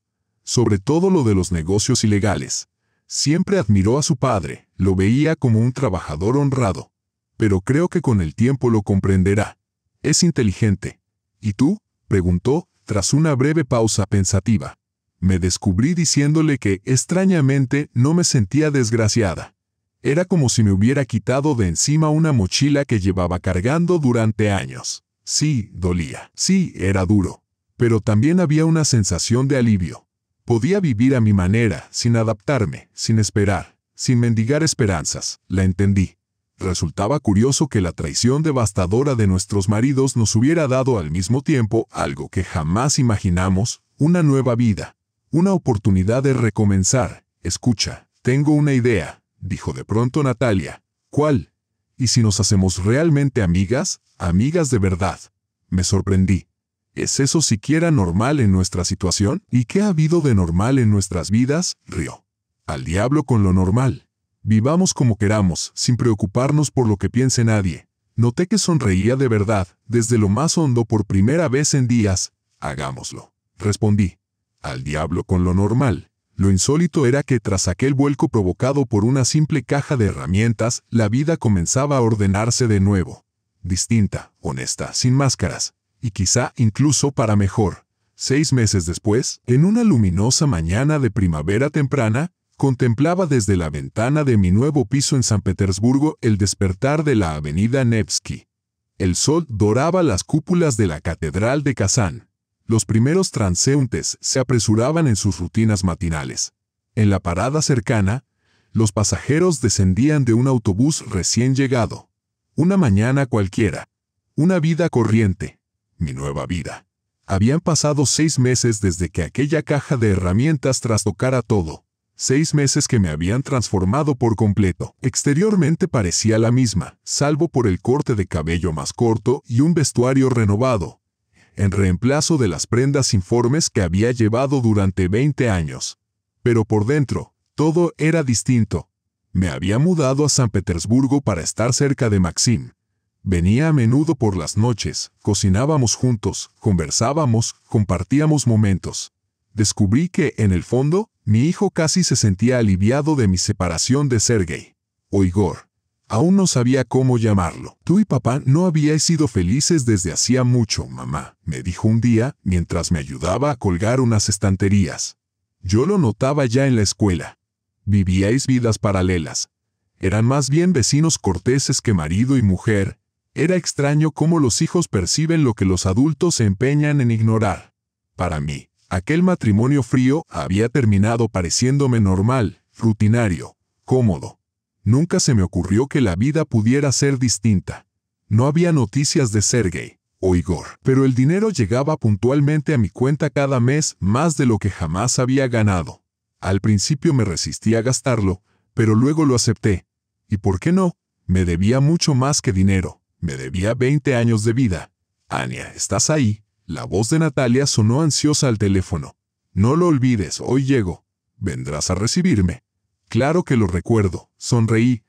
Sobre todo lo de los negocios ilegales. Siempre admiró a su padre, lo veía como un trabajador honrado. Pero creo que con el tiempo lo comprenderá. Es inteligente. ¿Y tú?, preguntó, tras una breve pausa pensativa. Me descubrí diciéndole que, extrañamente, no me sentía desgraciada. Era como si me hubiera quitado de encima una mochila que llevaba cargando durante años. Sí, dolía. Sí, era duro. Pero también había una sensación de alivio. Podía vivir a mi manera, sin adaptarme, sin esperar, sin mendigar esperanzas. La entendí. Resultaba curioso que la traición devastadora de nuestros maridos nos hubiera dado al mismo tiempo algo que jamás imaginamos, una nueva vida. Una oportunidad de recomenzar. Escucha, tengo una idea, dijo de pronto Natalia. ¿Cuál? ¿Y si nos hacemos realmente amigas? Amigas de verdad. Me sorprendí. ¿Es eso siquiera normal en nuestra situación? ¿Y qué ha habido de normal en nuestras vidas? Rió. Al diablo con lo normal. Vivamos como queramos, sin preocuparnos por lo que piense nadie. Noté que sonreía de verdad, desde lo más hondo por primera vez en días. Hagámoslo. Respondí. Al diablo con lo normal. Lo insólito era que tras aquel vuelco provocado por una simple caja de herramientas, la vida comenzaba a ordenarse de nuevo. Distinta, honesta, sin máscaras. Y quizá incluso para mejor. 6 meses después, en una luminosa mañana de primavera temprana, contemplaba desde la ventana de mi nuevo piso en San Petersburgo el despertar de la avenida Nevsky. El sol doraba las cúpulas de la catedral de Kazán. Los primeros transeúntes se apresuraban en sus rutinas matinales. En la parada cercana, los pasajeros descendían de un autobús recién llegado. Una mañana cualquiera. Una vida corriente. Mi nueva vida. Habían pasado 6 meses desde que aquella caja de herramientas trastocara todo. 6 meses que me habían transformado por completo. Exteriormente parecía la misma, salvo por el corte de cabello más corto y un vestuario renovado, en reemplazo de las prendas informes que había llevado durante 20 años. Pero por dentro, todo era distinto. Me había mudado a San Petersburgo para estar cerca de Maxim. Venía a menudo por las noches, cocinábamos juntos, conversábamos, compartíamos momentos. Descubrí que, en el fondo, mi hijo casi se sentía aliviado de mi separación de Sergei. O Igor. Aún no sabía cómo llamarlo. Tú y papá no habíais sido felices desde hacía mucho, mamá, me dijo un día, mientras me ayudaba a colgar unas estanterías. Yo lo notaba ya en la escuela. Vivíais vidas paralelas. Eran más bien vecinos corteses que marido y mujer. Era extraño cómo los hijos perciben lo que los adultos se empeñan en ignorar. Para mí, aquel matrimonio frío había terminado pareciéndome normal, rutinario, cómodo. Nunca se me ocurrió que la vida pudiera ser distinta. No había noticias de Sergei o Igor, pero el dinero llegaba puntualmente a mi cuenta cada mes, más de lo que jamás había ganado. Al principio me resistí a gastarlo, pero luego lo acepté. ¿Y por qué no? Me debía mucho más que dinero. Me debía 20 años de vida. Ania, ¿estás ahí? La voz de Natalia sonó ansiosa al teléfono. No lo olvides, hoy llego. ¿Vendrás a recibirme? Claro que lo recuerdo, sonreí.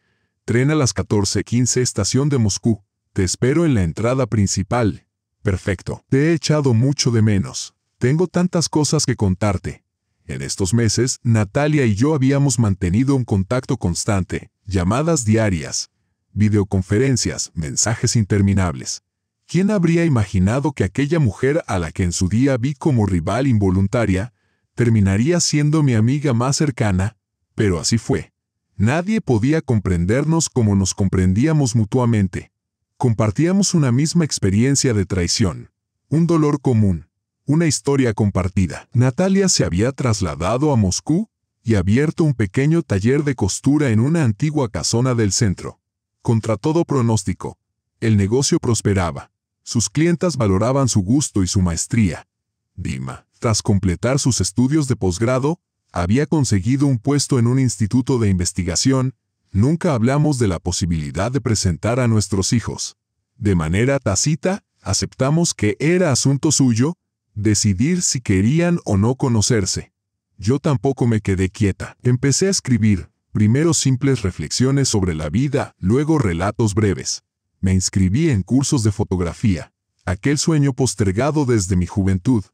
Tren a las 14:15, estación de Moscú. Te espero en la entrada principal. Perfecto. Te he echado mucho de menos. Tengo tantas cosas que contarte. En estos meses, Natalia y yo habíamos mantenido un contacto constante, llamadas diarias, videoconferencias, mensajes interminables. ¿Quién habría imaginado que aquella mujer a la que en su día vi como rival involuntaria, terminaría siendo mi amiga más cercana? Pero así fue. Nadie podía comprendernos como nos comprendíamos mutuamente. Compartíamos una misma experiencia de traición, un dolor común, una historia compartida. Natalia se había trasladado a Moscú y abierto un pequeño taller de costura en una antigua casona del centro. Contra todo pronóstico, el negocio prosperaba. Sus clientas valoraban su gusto y su maestría. Dima, tras completar sus estudios de posgrado, había conseguido un puesto en un instituto de investigación. Nunca hablamos de la posibilidad de presentar a nuestros hijos. De manera tácita, aceptamos que era asunto suyo decidir si querían o no conocerse. Yo tampoco me quedé quieta. Empecé a escribir, primero simples reflexiones sobre la vida, luego relatos breves. Me inscribí en cursos de fotografía, aquel sueño postergado desde mi juventud.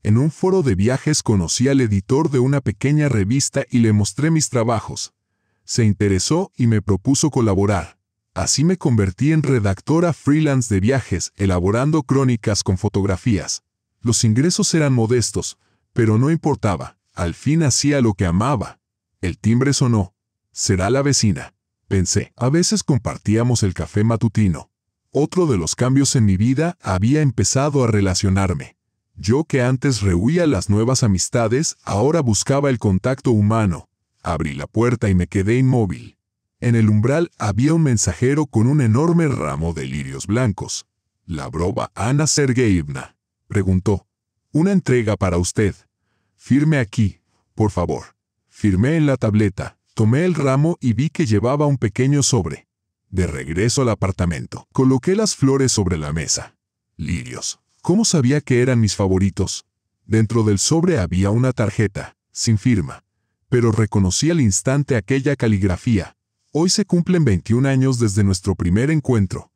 En un foro de viajes conocí al editor de una pequeña revista y le mostré mis trabajos. Se interesó y me propuso colaborar. Así me convertí en redactora freelance de viajes, elaborando crónicas con fotografías. Los ingresos eran modestos, pero no importaba. Al fin hacía lo que amaba. El timbre sonó. Será la vecina, pensé. A veces compartíamos el café matutino. Otro de los cambios en mi vida, había empezado a relacionarme. Yo que antes rehuía las nuevas amistades, ahora buscaba el contacto humano. Abrí la puerta y me quedé inmóvil. En el umbral había un mensajero con un enorme ramo de lirios blancos. ¿La brova Ana Sergeyevna?, preguntó. Una entrega para usted. Firme aquí, por favor. Firmé en la tableta, tomé el ramo y vi que llevaba un pequeño sobre. De regreso al apartamento, coloqué las flores sobre la mesa. Lirios. ¿Cómo sabía que eran mis favoritos? Dentro del sobre había una tarjeta, sin firma. Pero reconocí al instante aquella caligrafía. Hoy se cumplen 21 años desde nuestro primer encuentro.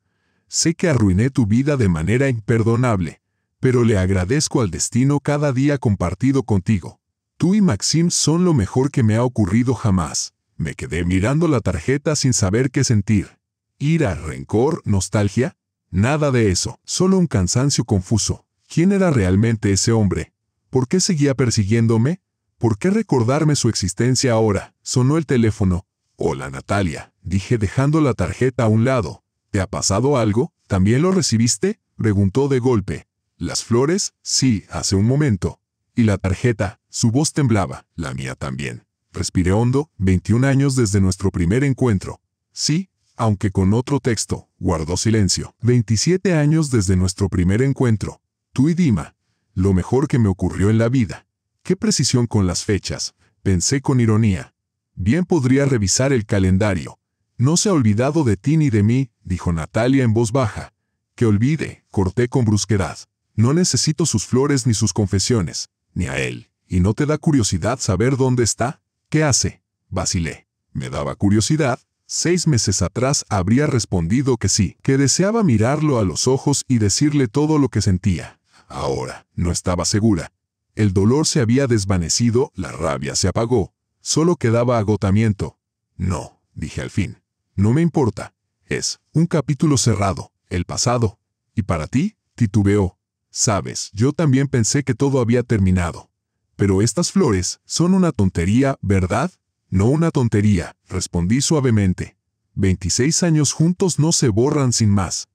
Sé que arruiné tu vida de manera imperdonable, pero le agradezco al destino cada día compartido contigo. Tú y Maxim son lo mejor que me ha ocurrido jamás. Me quedé mirando la tarjeta sin saber qué sentir. Ira, rencor, nostalgia. Nada de eso, solo un cansancio confuso. ¿Quién era realmente ese hombre? ¿Por qué seguía persiguiéndome? ¿Por qué recordarme su existencia ahora? Sonó el teléfono. Hola Natalia, dije dejando la tarjeta a un lado. ¿Te ha pasado algo? ¿También lo recibiste?, preguntó de golpe. ¿Las flores? Sí, hace un momento. ¿Y la tarjeta? Su voz temblaba, la mía también. Respiré hondo, 21 años desde nuestro primer encuentro. Sí, aunque con otro texto. Guardó silencio. 27 años desde nuestro primer encuentro. Tú y Dima. Lo mejor que me ocurrió en la vida. Qué precisión con las fechas, pensé con ironía. Bien podría revisar el calendario. No se ha olvidado de ti ni de mí, dijo Natalia en voz baja. Que olvide, corté con brusquedad. No necesito sus flores ni sus confesiones, ni a él. ¿Y no te da curiosidad saber dónde está? ¿Qué hace? Vacilé. Me daba curiosidad. 6 meses atrás habría respondido que sí, que deseaba mirarlo a los ojos y decirle todo lo que sentía. Ahora, no estaba segura. El dolor se había desvanecido, la rabia se apagó. Solo quedaba agotamiento. No, dije al fin. No me importa. Es un capítulo cerrado, el pasado. ¿Y para ti? Titubeó. Sabes, yo también pensé que todo había terminado. Pero estas flores son una tontería, ¿verdad? No una tontería, respondí suavemente. 26 años juntos no se borran sin más.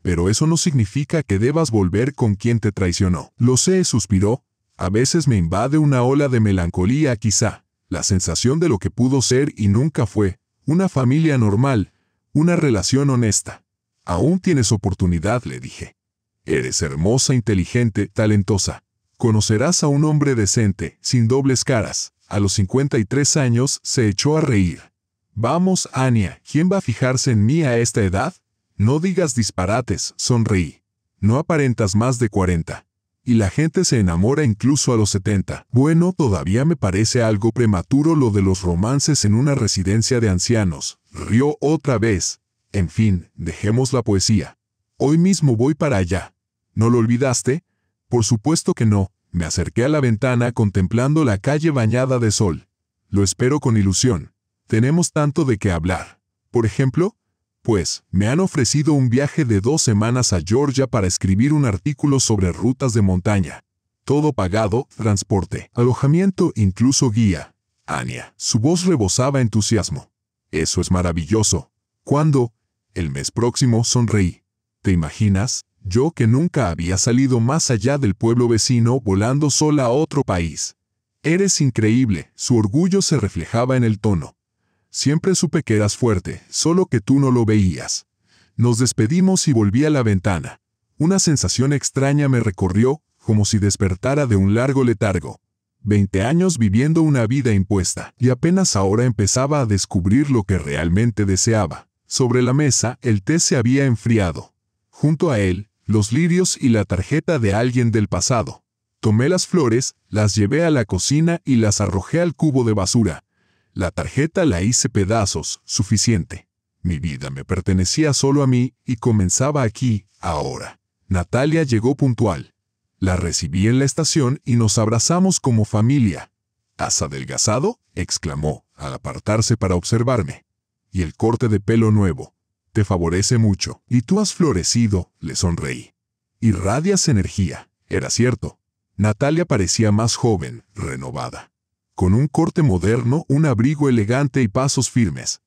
Pero eso no significa que debas volver con quien te traicionó. Lo sé, suspiró. A veces me invade una ola de melancolía, quizá. La sensación de lo que pudo ser y nunca fue. Una familia normal. Una relación honesta. Aún tienes oportunidad, le dije. Eres hermosa, inteligente, talentosa. Conocerás a un hombre decente, sin dobles caras. A los 53 años se echó a reír. Vamos, Ania, ¿quién va a fijarse en mí a esta edad? No digas disparates, sonreí. No aparentas más de 40. Y la gente se enamora incluso a los 70. Bueno, todavía me parece algo prematuro lo de los romances en una residencia de ancianos. Rió otra vez. En fin, dejemos la poesía. Hoy mismo voy para allá. ¿No lo olvidaste? Por supuesto que no. Me acerqué a la ventana contemplando la calle bañada de sol. Lo espero con ilusión. Tenemos tanto de qué hablar. Por ejemplo, pues, me han ofrecido un viaje de 2 semanas a Georgia para escribir un artículo sobre rutas de montaña. Todo pagado, transporte, alojamiento, incluso guía. Ania, su voz rebosaba entusiasmo. Eso es maravilloso. ¿Cuándo? El mes próximo, sonreí. ¿Te imaginas? Yo que nunca había salido más allá del pueblo vecino volando sola a otro país. Eres increíble, su orgullo se reflejaba en el tono. Siempre supe que eras fuerte, solo que tú no lo veías. Nos despedimos y volví a la ventana. Una sensación extraña me recorrió, como si despertara de un largo letargo. 20 años viviendo una vida impuesta, y apenas ahora empezaba a descubrir lo que realmente deseaba. Sobre la mesa, el té se había enfriado. Junto a él, los lirios y la tarjeta de alguien del pasado. Tomé las flores, las llevé a la cocina y las arrojé al cubo de basura. La tarjeta la hice pedazos, suficiente. Mi vida me pertenecía solo a mí y comenzaba aquí, ahora. Natalia llegó puntual. La recibí en la estación y nos abrazamos como familia. ¿Has adelgazado?, exclamó, al apartarse para observarme. Y el corte de pelo nuevo. Te favorece mucho. Y tú has florecido, le sonreí. Irradias energía. Era cierto. Natalia parecía más joven, renovada. Con un corte moderno, un abrigo elegante y pasos firmes.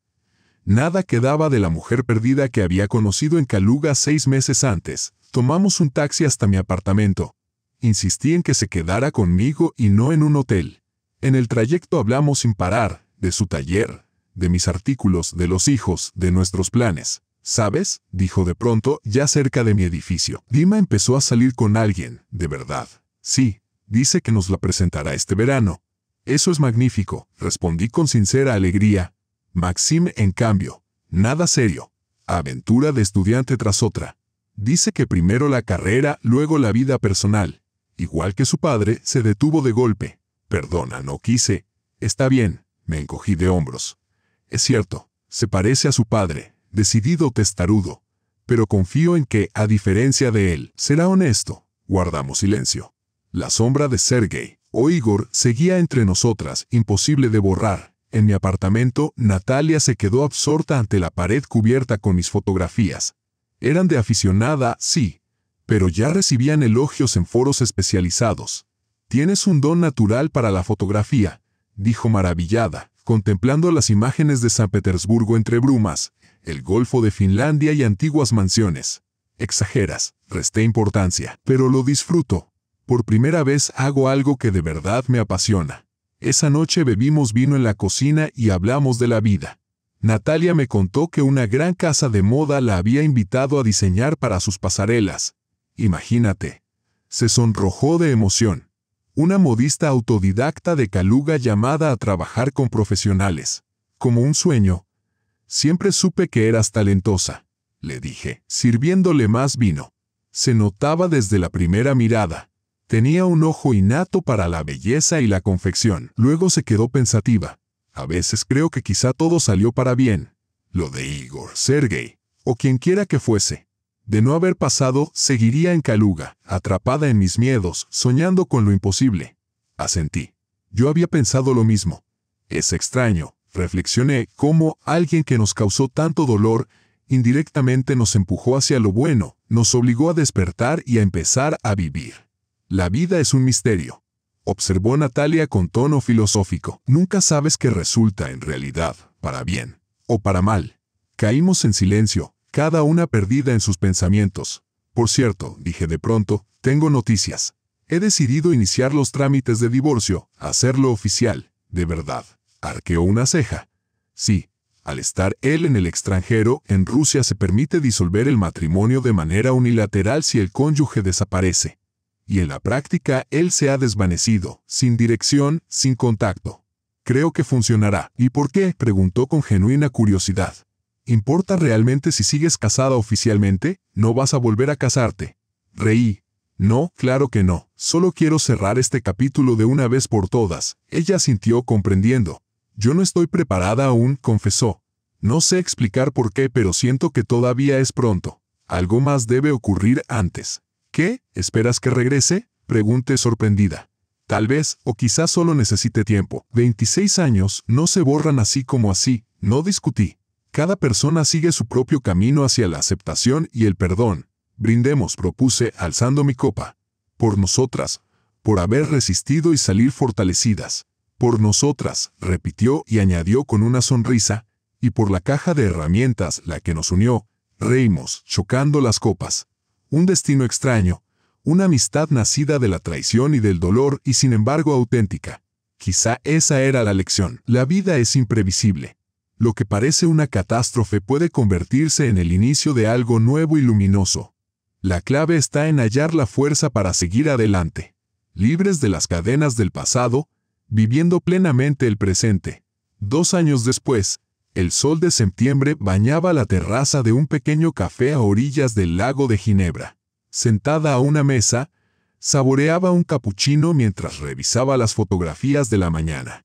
Nada quedaba de la mujer perdida que había conocido en Kaluga 6 meses antes. Tomamos un taxi hasta mi apartamento. Insistí en que se quedara conmigo y no en un hotel. En el trayecto hablamos sin parar, de su taller, de mis artículos, de los hijos, de nuestros planes. ¿Sabes?, dijo de pronto, ya cerca de mi edificio. Dima empezó a salir con alguien, de verdad. Sí, dice que nos la presentará este verano. Eso es magnífico, respondí con sincera alegría. Maxime, en cambio, nada serio. Aventura de estudiante tras otra. Dice que primero la carrera, luego la vida personal. Igual que su padre, se detuvo de golpe. Perdona, no quise. Está bien, me encogí de hombros. Es cierto, se parece a su padre, decidido testarudo. Pero confío en que, a diferencia de él, será honesto. Guardamos silencio. La sombra de Sergei, o Igor, seguía entre nosotras, imposible de borrar. En mi apartamento, Natalia se quedó absorta ante la pared cubierta con mis fotografías. Eran de aficionada, sí, pero ya recibían elogios en foros especializados. Tienes un don natural para la fotografía, dijo maravillada, contemplando las imágenes de San Petersburgo entre brumas, el Golfo de Finlandia y antiguas mansiones. Exageras, resté importancia, pero lo disfruto. Por primera vez hago algo que de verdad me apasiona. Esa noche bebimos vino en la cocina y hablamos de la vida. Natalia me contó que una gran casa de moda la había invitado a diseñar para sus pasarelas. Imagínate. Se sonrojó de emoción. Una modista autodidacta de Kaluga llamada a trabajar con profesionales. Como un sueño. Siempre supe que eras talentosa, le dije, sirviéndole más vino. Se notaba desde la primera mirada. Tenía un ojo innato para la belleza y la confección. Luego se quedó pensativa. A veces creo que quizá todo salió para bien. Lo de Igor, Sergei, o quien quiera que fuese. De no haber pasado, seguiría en Kaluga, atrapada en mis miedos, soñando con lo imposible. Asentí. Yo había pensado lo mismo. Es extraño, reflexioné, cómo alguien que nos causó tanto dolor, indirectamente nos empujó hacia lo bueno, nos obligó a despertar y a empezar a vivir. La vida es un misterio, observó Natalia con tono filosófico. Nunca sabes qué resulta en realidad, para bien o para mal. Caímos en silencio, cada una perdida en sus pensamientos. Por cierto, dije de pronto, tengo noticias. He decidido iniciar los trámites de divorcio, hacerlo oficial, de verdad. Arqueó una ceja. Sí, al estar él en el extranjero, en Rusia se permite disolver el matrimonio de manera unilateral si el cónyuge desaparece. Y en la práctica él se ha desvanecido, sin dirección, sin contacto. Creo que funcionará. ¿Y por qué?, preguntó con genuina curiosidad. ¿Importa realmente si sigues casada oficialmente? ¿No vas a volver a casarte? Reí. No, claro que no. Solo quiero cerrar este capítulo de una vez por todas. Ella asintió comprendiendo. Yo no estoy preparada aún, confesó. No sé explicar por qué, pero siento que todavía es pronto. Algo más debe ocurrir antes. ¿Qué? ¿Esperas que regrese?, pregunté sorprendida. Tal vez, o quizás solo necesite tiempo. 26 años no se borran así como así, no discutí. Cada persona sigue su propio camino hacia la aceptación y el perdón. Brindemos, propuse, alzando mi copa. Por nosotras, por haber resistido y salir fortalecidas. Por nosotras, repitió y añadió con una sonrisa, y por la caja de herramientas, la que nos unió. Reímos, chocando las copas. Un destino extraño, una amistad nacida de la traición y del dolor y sin embargo auténtica. Quizá esa era la lección. La vida es imprevisible. Lo que parece una catástrofe puede convertirse en el inicio de algo nuevo y luminoso. La clave está en hallar la fuerza para seguir adelante, libres de las cadenas del pasado, viviendo plenamente el presente. 2 años después, el sol de septiembre bañaba la terraza de un pequeño café a orillas del lago de Ginebra. Sentada a una mesa, saboreaba un capuchino mientras revisaba las fotografías de la mañana.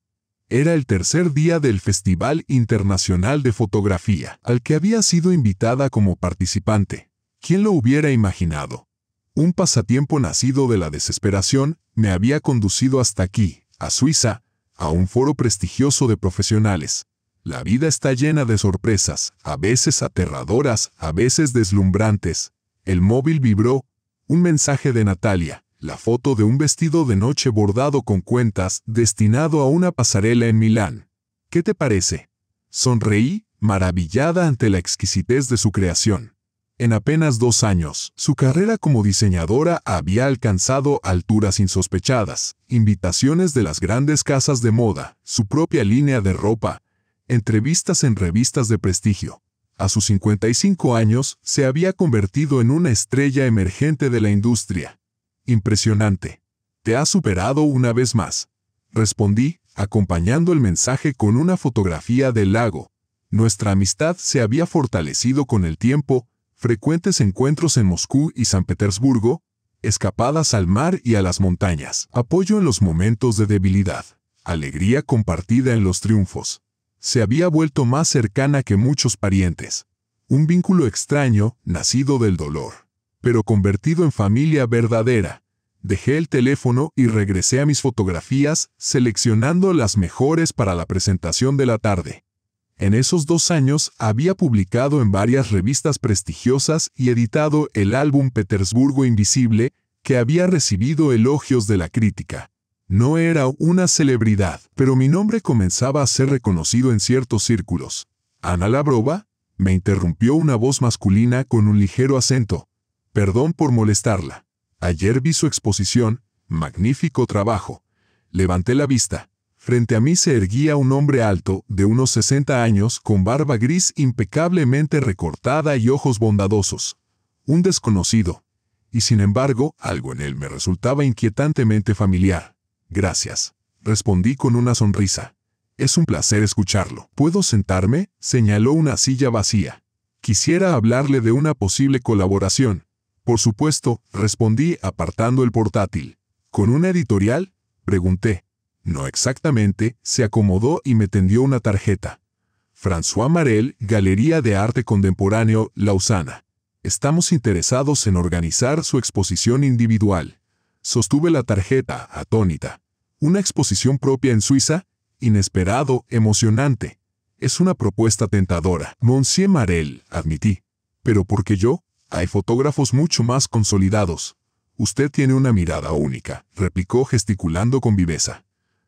Era el tercer día del Festival Internacional de Fotografía, al que había sido invitada como participante. ¿Quién lo hubiera imaginado? Un pasatiempo nacido de la desesperación me había conducido hasta aquí, a Suiza, a un foro prestigioso de profesionales. La vida está llena de sorpresas, a veces aterradoras, a veces deslumbrantes. El móvil vibró. Un mensaje de Natalia, la foto de un vestido de noche bordado con cuentas, destinado a una pasarela en Milán. ¿Qué te parece? Sonreí, maravillada ante la exquisitez de su creación. En apenas 2 años, su carrera como diseñadora había alcanzado alturas insospechadas, invitaciones de las grandes casas de moda, su propia línea de ropa, entrevistas en revistas de prestigio. A sus 55 años, se había convertido en una estrella emergente de la industria. Impresionante. Te has superado una vez más. Respondí, acompañando el mensaje con una fotografía del lago. Nuestra amistad se había fortalecido con el tiempo, frecuentes encuentros en Moscú y San Petersburgo, escapadas al mar y a las montañas, apoyo en los momentos de debilidad, alegría compartida en los triunfos. Se había vuelto más cercana que muchos parientes. Un vínculo extraño, nacido del dolor, pero convertido en familia verdadera. Dejé el teléfono y regresé a mis fotografías, seleccionando las mejores para la presentación de la tarde. En esos 2 años había publicado en varias revistas prestigiosas y editado el álbum Petersburgo Invisible, que había recibido elogios de la crítica. No era una celebridad, pero mi nombre comenzaba a ser reconocido en ciertos círculos. ¿Ana Lavrova? Me interrumpió una voz masculina con un ligero acento. Perdón por molestarla. Ayer vi su exposición, magnífico trabajo. Levanté la vista. Frente a mí se erguía un hombre alto, de unos 60 años, con barba gris impecablemente recortada y ojos bondadosos. Un desconocido. Y sin embargo, algo en él me resultaba inquietantemente familiar. Gracias, respondí con una sonrisa. Es un placer escucharlo. ¿Puedo sentarme? Señaló una silla vacía. Quisiera hablarle de una posible colaboración. Por supuesto, respondí apartando el portátil. ¿Con una editorial? Pregunté. No exactamente, se acomodó y me tendió una tarjeta. François Marel, Galería de Arte Contemporáneo, Lausana. Estamos interesados en organizar su exposición individual. Sostuve la tarjeta, atónita. ¿Una exposición propia en Suiza? Inesperado, emocionante. Es una propuesta tentadora. Monsieur Marel, admití. ¿Pero por qué yo? Hay fotógrafos mucho más consolidados. Usted tiene una mirada única, replicó gesticulando con viveza.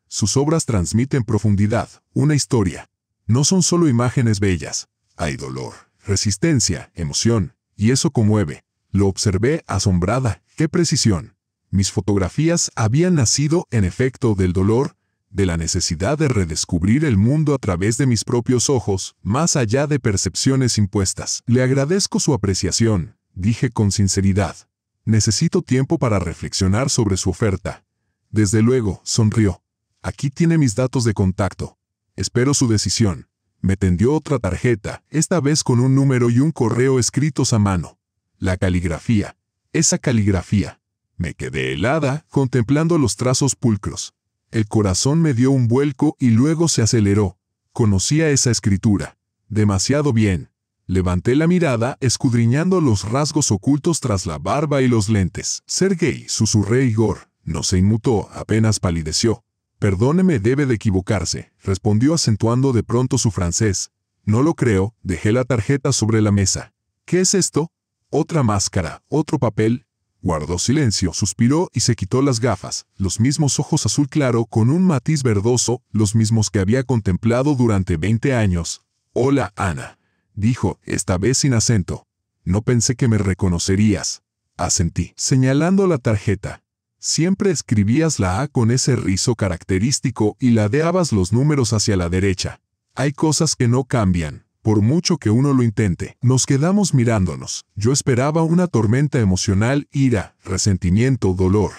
Sus obras transmiten profundidad, una historia. No son solo imágenes bellas. Hay dolor, resistencia, emoción, y eso conmueve. Lo observé asombrada. ¡Qué precisión! Mis fotografías habían nacido, en efecto, del dolor, de la necesidad de redescubrir el mundo a través de mis propios ojos, más allá de percepciones impuestas. Le agradezco su apreciación, dije con sinceridad. Necesito tiempo para reflexionar sobre su oferta. Desde luego, sonrió. Aquí tiene mis datos de contacto. Espero su decisión. Me tendió otra tarjeta, esta vez con un número y un correo escritos a mano. La caligrafía. Esa caligrafía. Me quedé helada, contemplando los trazos pulcros. El corazón me dio un vuelco y luego se aceleró. Conocía esa escritura. Demasiado bien. Levanté la mirada, escudriñando los rasgos ocultos tras la barba y los lentes. Sergei, susurré Igor. No se inmutó, apenas palideció. Perdóneme, debe de equivocarse, respondió acentuando de pronto su francés. No lo creo, dejé la tarjeta sobre la mesa. ¿Qué es esto? Otra máscara, otro papel. Guardó silencio, suspiró y se quitó las gafas, los mismos ojos azul claro con un matiz verdoso, los mismos que había contemplado durante 20 años. Hola, Ana, dijo, esta vez sin acento. No pensé que me reconocerías. Asentí, señalando la tarjeta. Siempre escribías la A con ese rizo característico y ladeabas los números hacia la derecha. Hay cosas que no cambian, por mucho que uno lo intente. Nos quedamos mirándonos. Yo esperaba una tormenta emocional, ira, resentimiento, dolor.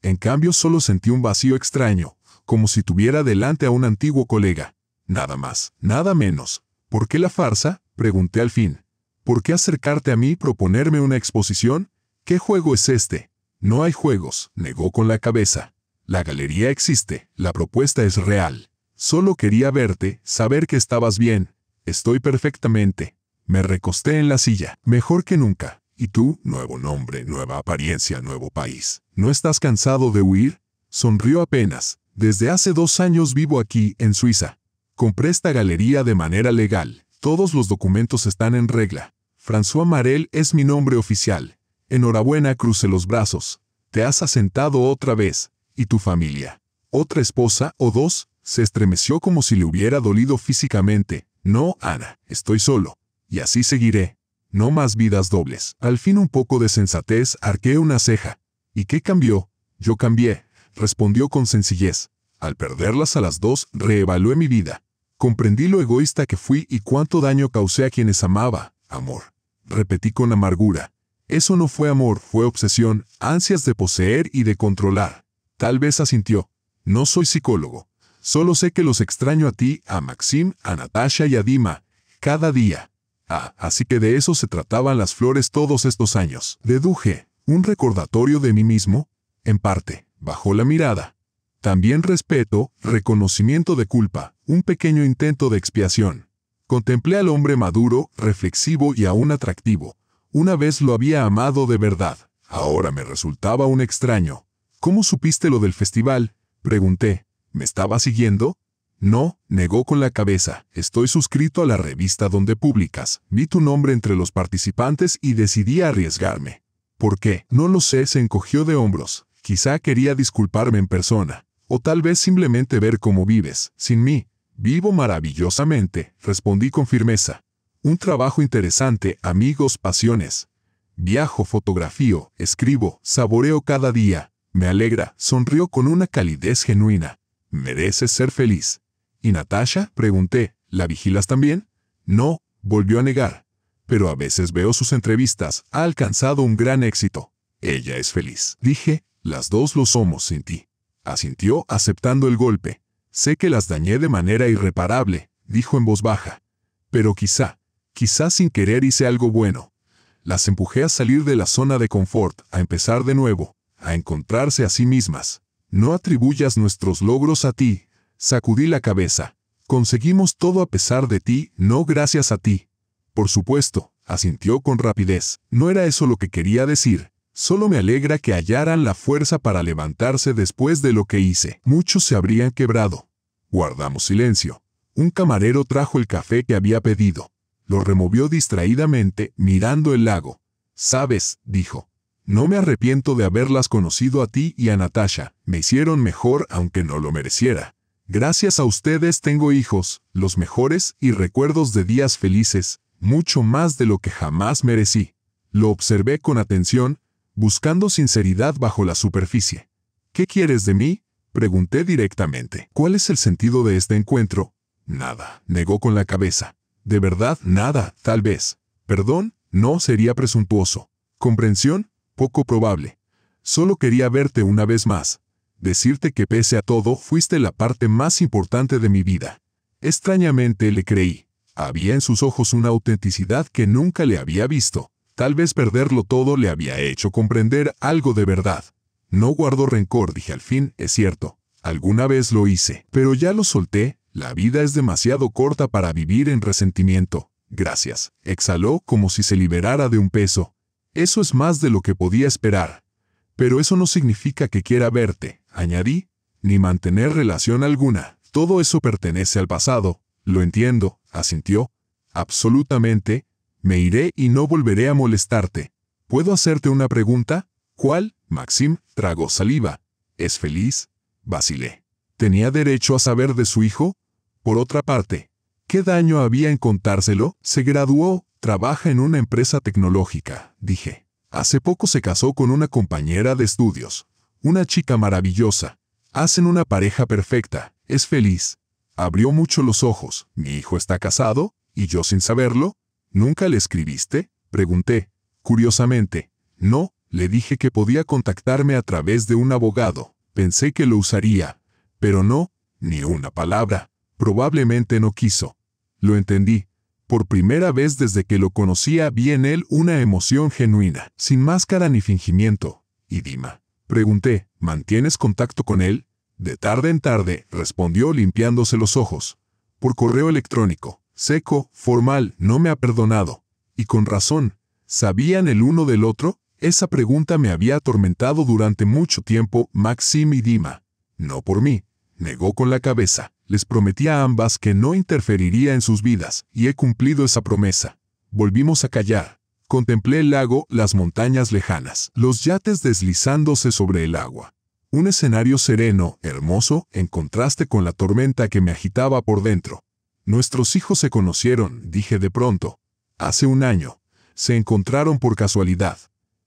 En cambio solo sentí un vacío extraño, como si tuviera delante a un antiguo colega. Nada más, nada menos. ¿Por qué la farsa?, pregunté al fin. ¿Por qué acercarte a mí y proponerme una exposición? ¿Qué juego es este? No hay juegos, negó con la cabeza. La galería existe, la propuesta es real. Solo quería verte, saber que estabas bien. Estoy perfectamente. Me recosté en la silla, mejor que nunca. ¿Y tú? Nuevo nombre, nueva apariencia, nuevo país. ¿No estás cansado de huir? Sonrió apenas. Desde hace 2 años vivo aquí, en Suiza. Compré esta galería de manera legal. Todos los documentos están en regla. François Marel es mi nombre oficial. Enhorabuena, crucé los brazos. Te has asentado otra vez. ¿Y tu familia? ¿Otra esposa o 2? Se estremeció como si le hubiera dolido físicamente. No, Ana, estoy solo. Y así seguiré. No más vidas dobles. Al fin un poco de sensatez, arqueé una ceja. ¿Y qué cambió? Yo cambié, respondió con sencillez. Al perderlas a las 2, reevalué mi vida. Comprendí lo egoísta que fui y cuánto daño causé a quienes amaba. Amor. Repetí con amargura. Eso no fue amor, fue obsesión, ansias de poseer y de controlar. Tal vez asintió. No soy psicólogo. Solo sé que los extraño a ti, a Maxim, a Natasha y a Dima, cada día. Así que de eso se trataban las flores todos estos años. Deduje, ¿un recordatorio de mí mismo? En parte, bajó la mirada. También respeto, reconocimiento de culpa, un pequeño intento de expiación. Contemplé al hombre maduro, reflexivo y aún atractivo. Una vez lo había amado de verdad. Ahora me resultaba un extraño. ¿Cómo supiste lo del festival?, pregunté. ¿Me estaba siguiendo? No, negó con la cabeza. Estoy suscrito a la revista donde publicas. Vi tu nombre entre los participantes y decidí arriesgarme. ¿Por qué? No lo sé, se encogió de hombros. Quizá quería disculparme en persona. O tal vez simplemente ver cómo vives, sin mí. Vivo maravillosamente, respondí con firmeza. Un trabajo interesante, amigos, pasiones. Viajo, fotografío, escribo, saboreo cada día. Me alegra, sonrió con una calidez genuina. Mereces ser feliz. ¿Y Natasha?, pregunté. ¿La vigilas también? No, volvió a negar. Pero a veces veo sus entrevistas. Ha alcanzado un gran éxito. Ella es feliz. Dije, las dos lo somos sin ti. Asintió, aceptando el golpe. Sé que las dañé de manera irreparable, dijo en voz baja. Pero quizá sin querer hice algo bueno. Las empujé a salir de la zona de confort, a empezar de nuevo, a encontrarse a sí mismas. No atribuyas nuestros logros a ti. Sacudí la cabeza. Conseguimos todo a pesar de ti, no gracias a ti. Por supuesto, asintió con rapidez. No era eso lo que quería decir. Solo me alegra que hallaran la fuerza para levantarse después de lo que hice. Muchos se habrían quebrado. Guardamos silencio. Un camarero trajo el café que había pedido. Lo removió distraídamente, mirando el lago. «Sabes», dijo, «no me arrepiento de haberlas conocido a ti y a Natasha. Me hicieron mejor aunque no lo mereciera. Gracias a ustedes tengo hijos, los mejores y recuerdos de días felices, mucho más de lo que jamás merecí». Lo observé con atención, buscando sinceridad bajo la superficie. «¿Qué quieres de mí?», pregunté directamente. «¿Cuál es el sentido de este encuentro?». «Nada», negó con la cabeza. «De verdad, nada, tal vez. Perdón, no sería presuntuoso. Comprensión, poco probable. Solo quería verte una vez más. Decirte que pese a todo fuiste la parte más importante de mi vida». Extrañamente le creí. Había en sus ojos una autenticidad que nunca le había visto. Tal vez perderlo todo le había hecho comprender algo de verdad. «No guardo rencor», dije al fin, «es cierto. Alguna vez lo hice, pero ya lo solté. La vida es demasiado corta para vivir en resentimiento». «Gracias», exhaló como si se liberara de un peso. «Eso es más de lo que podía esperar. Pero eso no significa que quiera verte», añadí, «ni mantener relación alguna. Todo eso pertenece al pasado». «Lo entiendo», asintió. «Absolutamente. Me iré y no volveré a molestarte. ¿Puedo hacerte una pregunta?» «¿Cuál?». Maxim tragó saliva. «¿Es feliz?». Vacilé. ¿Tenía derecho a saber de su hijo? Por otra parte, ¿qué daño había en contárselo? Se graduó, trabaja en una empresa tecnológica, dije. Hace poco se casó con una compañera de estudios. Una chica maravillosa. Hacen una pareja perfecta. Es feliz. Abrió mucho los ojos. ¿Mi hijo está casado? ¿Y yo sin saberlo? ¿Nunca le escribiste? Pregunté. Curiosamente. No, le dije que podía contactarme a través de un abogado. Pensé que lo usaría. Pero no, ni una palabra. Probablemente no quiso. Lo entendí. Por primera vez desde que lo conocía vi en él una emoción genuina, sin máscara ni fingimiento. ¿Y Dima? Pregunté. ¿Mantienes contacto con él? De tarde en tarde, respondió limpiándose los ojos. Por correo electrónico. Seco, formal, no me ha perdonado. Y con razón. ¿Sabían el uno del otro? Esa pregunta me había atormentado durante mucho tiempo Maxim y Dima. No por mí. Negó con la cabeza. Les prometí a ambas que no interferiría en sus vidas, y he cumplido esa promesa. Volvimos a callar. Contemplé el lago, las montañas lejanas, los yates deslizándose sobre el agua. Un escenario sereno, hermoso, en contraste con la tormenta que me agitaba por dentro. Nuestros hijos se conocieron, dije de pronto. Hace un año. Se encontraron por casualidad.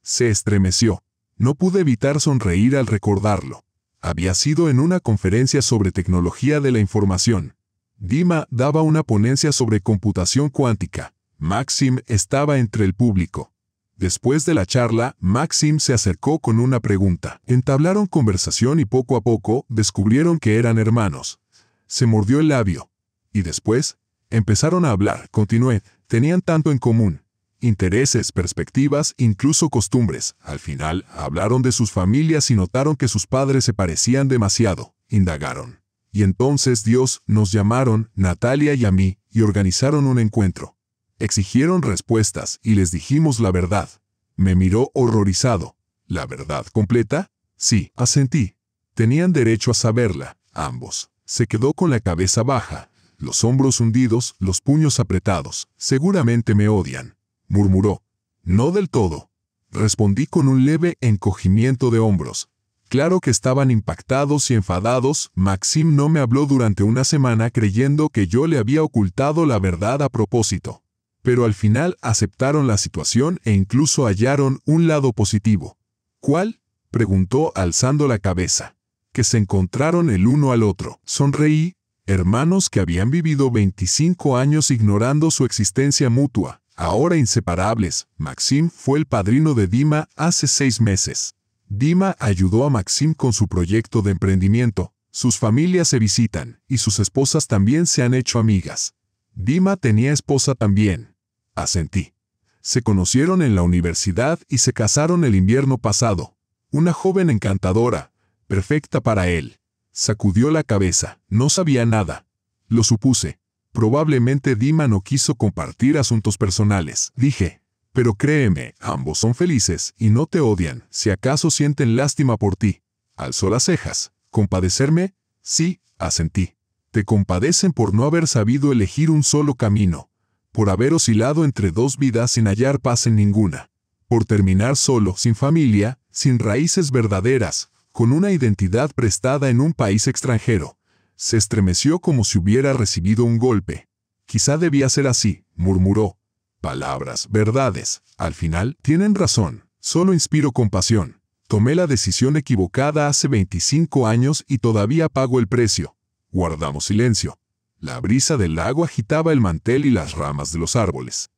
Se estremeció. No pude evitar sonreír al recordarlo. Había sido en una conferencia sobre tecnología de la información. Dima daba una ponencia sobre computación cuántica. Maxim estaba entre el público. Después de la charla, Maxim se acercó con una pregunta. Entablaron conversación y poco a poco descubrieron que eran hermanos. Se mordió el labio. Y después, empezaron a hablar. Continué. Tenían tanto en común. Intereses, perspectivas, incluso costumbres. Al final, hablaron de sus familias y notaron que sus padres se parecían demasiado. Indagaron. Y entonces Dios nos llamaron, Natalia y a mí, y organizaron un encuentro. Exigieron respuestas y les dijimos la verdad. Me miró horrorizado. ¿La verdad completa? Sí, asentí. Tenían derecho a saberla, ambos. Se quedó con la cabeza baja, los hombros hundidos, los puños apretados. Seguramente me odian, murmuró. No del todo. Respondí con un leve encogimiento de hombros. Claro que estaban impactados y enfadados. Maxim no me habló durante una semana creyendo que yo le había ocultado la verdad a propósito. Pero al final aceptaron la situación e incluso hallaron un lado positivo. ¿Cuál? Preguntó alzando la cabeza. Que se encontraron el uno al otro. Sonreí. Hermanos que habían vivido 25 años ignorando su existencia mutua, ahora inseparables. Maxim fue el padrino de Dima hace 6 meses. Dima ayudó a Maxim con su proyecto de emprendimiento. Sus familias se visitan, y sus esposas también se han hecho amigas. Dima tenía esposa también. Asentí. Se conocieron en la universidad y se casaron el invierno pasado. Una joven encantadora, perfecta para él. Sacudió la cabeza. No sabía nada. Lo supuse. Probablemente Dima no quiso compartir asuntos personales. Dije. Pero créeme, ambos son felices y no te odian. Si acaso sienten lástima por ti. Alzó las cejas. ¿Compadecerme? Sí, asentí. Te compadecen por no haber sabido elegir un solo camino. Por haber oscilado entre 2 vidas sin hallar paz en ninguna. Por terminar solo, sin familia, sin raíces verdaderas, con una identidad prestada en un país extranjero. Se estremeció como si hubiera recibido un golpe. Quizá debía ser así, murmuró. Palabras, verdades. Al final, tienen razón. Solo inspiro compasión. Tomé la decisión equivocada hace 25 años y todavía pago el precio. Guardamos silencio. La brisa del lago agitaba el mantel y las ramas de los árboles.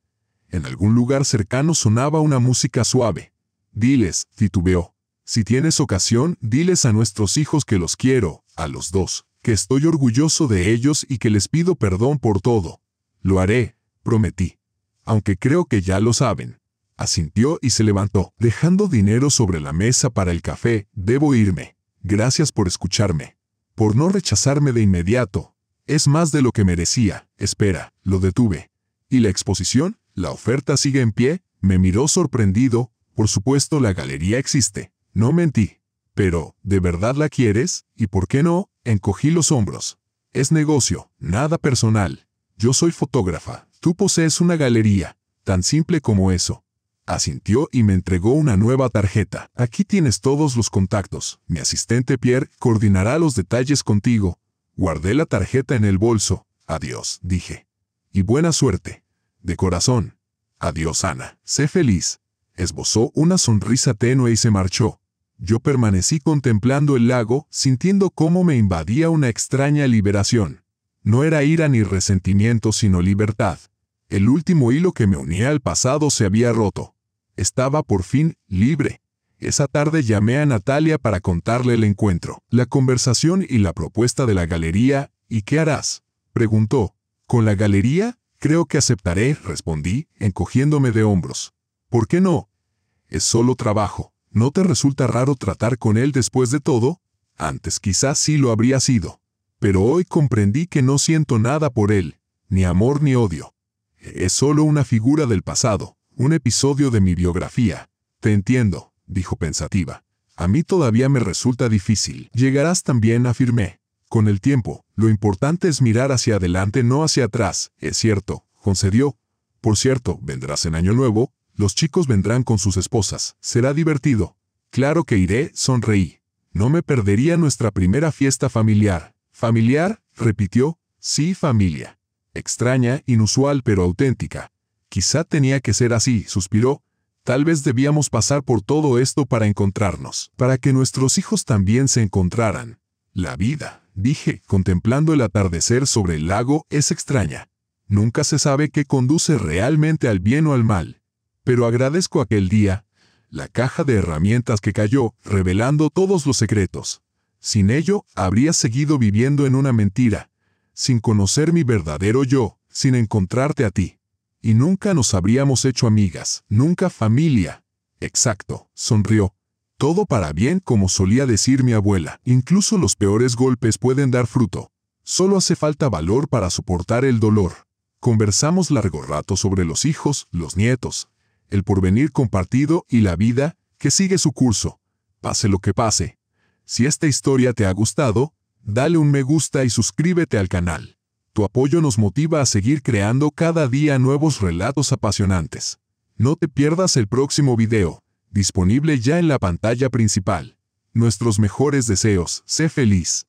En algún lugar cercano sonaba una música suave. Diles, titubeó. Si tienes ocasión, diles a nuestros hijos que los quiero, a los dos, que estoy orgulloso de ellos y que les pido perdón por todo. Lo haré, prometí. Aunque creo que ya lo saben. Asintió y se levantó, dejando dinero sobre la mesa para el café. Debo irme. Gracias por escucharme. Por no rechazarme de inmediato. Es más de lo que merecía. Espera, lo detuve. ¿Y la exposición? ¿La oferta sigue en pie? Me miró sorprendido. Por supuesto, la galería existe. No mentí. Pero, ¿de verdad la quieres? ¿Y por qué no? Encogí los hombros. Es negocio, nada personal. Yo soy fotógrafa. Tú posees una galería. Tan simple como eso. Asintió y me entregó una nueva tarjeta. Aquí tienes todos los contactos. Mi asistente Pierre coordinará los detalles contigo. Guardé la tarjeta en el bolso. Adiós, dije. Y buena suerte. De corazón. Adiós, Ana. Sé feliz. Esbozó una sonrisa tenue y se marchó. Yo permanecí contemplando el lago, sintiendo cómo me invadía una extraña liberación. No era ira ni resentimiento, sino libertad. El último hilo que me unía al pasado se había roto. Estaba por fin libre. Esa tarde llamé a Natalia para contarle el encuentro, la conversación y la propuesta de la galería. ¿Y qué harás?, preguntó. ¿Con la galería? Creo que aceptaré, respondí, encogiéndome de hombros. ¿Por qué no? Es solo trabajo. ¿No te resulta raro tratar con él después de todo? Antes quizás sí lo habría sido. Pero hoy comprendí que no siento nada por él, ni amor ni odio. Es solo una figura del pasado, un episodio de mi biografía. Te entiendo, dijo pensativa. A mí todavía me resulta difícil. Llegarás también, afirmé. Con el tiempo, lo importante es mirar hacia adelante, no hacia atrás. Es cierto, concedió. Por cierto, vendrás en Año Nuevo. Los chicos vendrán con sus esposas. Será divertido. Claro que iré, sonreí. No me perdería nuestra primera fiesta familiar. ¿Familiar?, repitió. Sí, familia. Extraña, inusual, pero auténtica. Quizá tenía que ser así, suspiró. Tal vez debíamos pasar por todo esto para encontrarnos, para que nuestros hijos también se encontraran. La vida, dije, contemplando el atardecer sobre el lago, es extraña. Nunca se sabe qué conduce realmente al bien o al mal. Pero agradezco aquel día, la caja de herramientas que cayó, revelando todos los secretos. Sin ello, habría seguido viviendo en una mentira, sin conocer mi verdadero yo, sin encontrarte a ti. Y nunca nos habríamos hecho amigas, nunca familia. Exacto, sonrió. Todo para bien, como solía decir mi abuela. Incluso los peores golpes pueden dar fruto. Solo hace falta valor para soportar el dolor. Conversamos largo rato sobre los hijos, los nietos, el porvenir compartido y la vida que sigue su curso, pase lo que pase. Si esta historia te ha gustado, dale un me gusta y suscríbete al canal. Tu apoyo nos motiva a seguir creando cada día nuevos relatos apasionantes. No te pierdas el próximo video, disponible ya en la pantalla principal. Nuestros mejores deseos, sé feliz.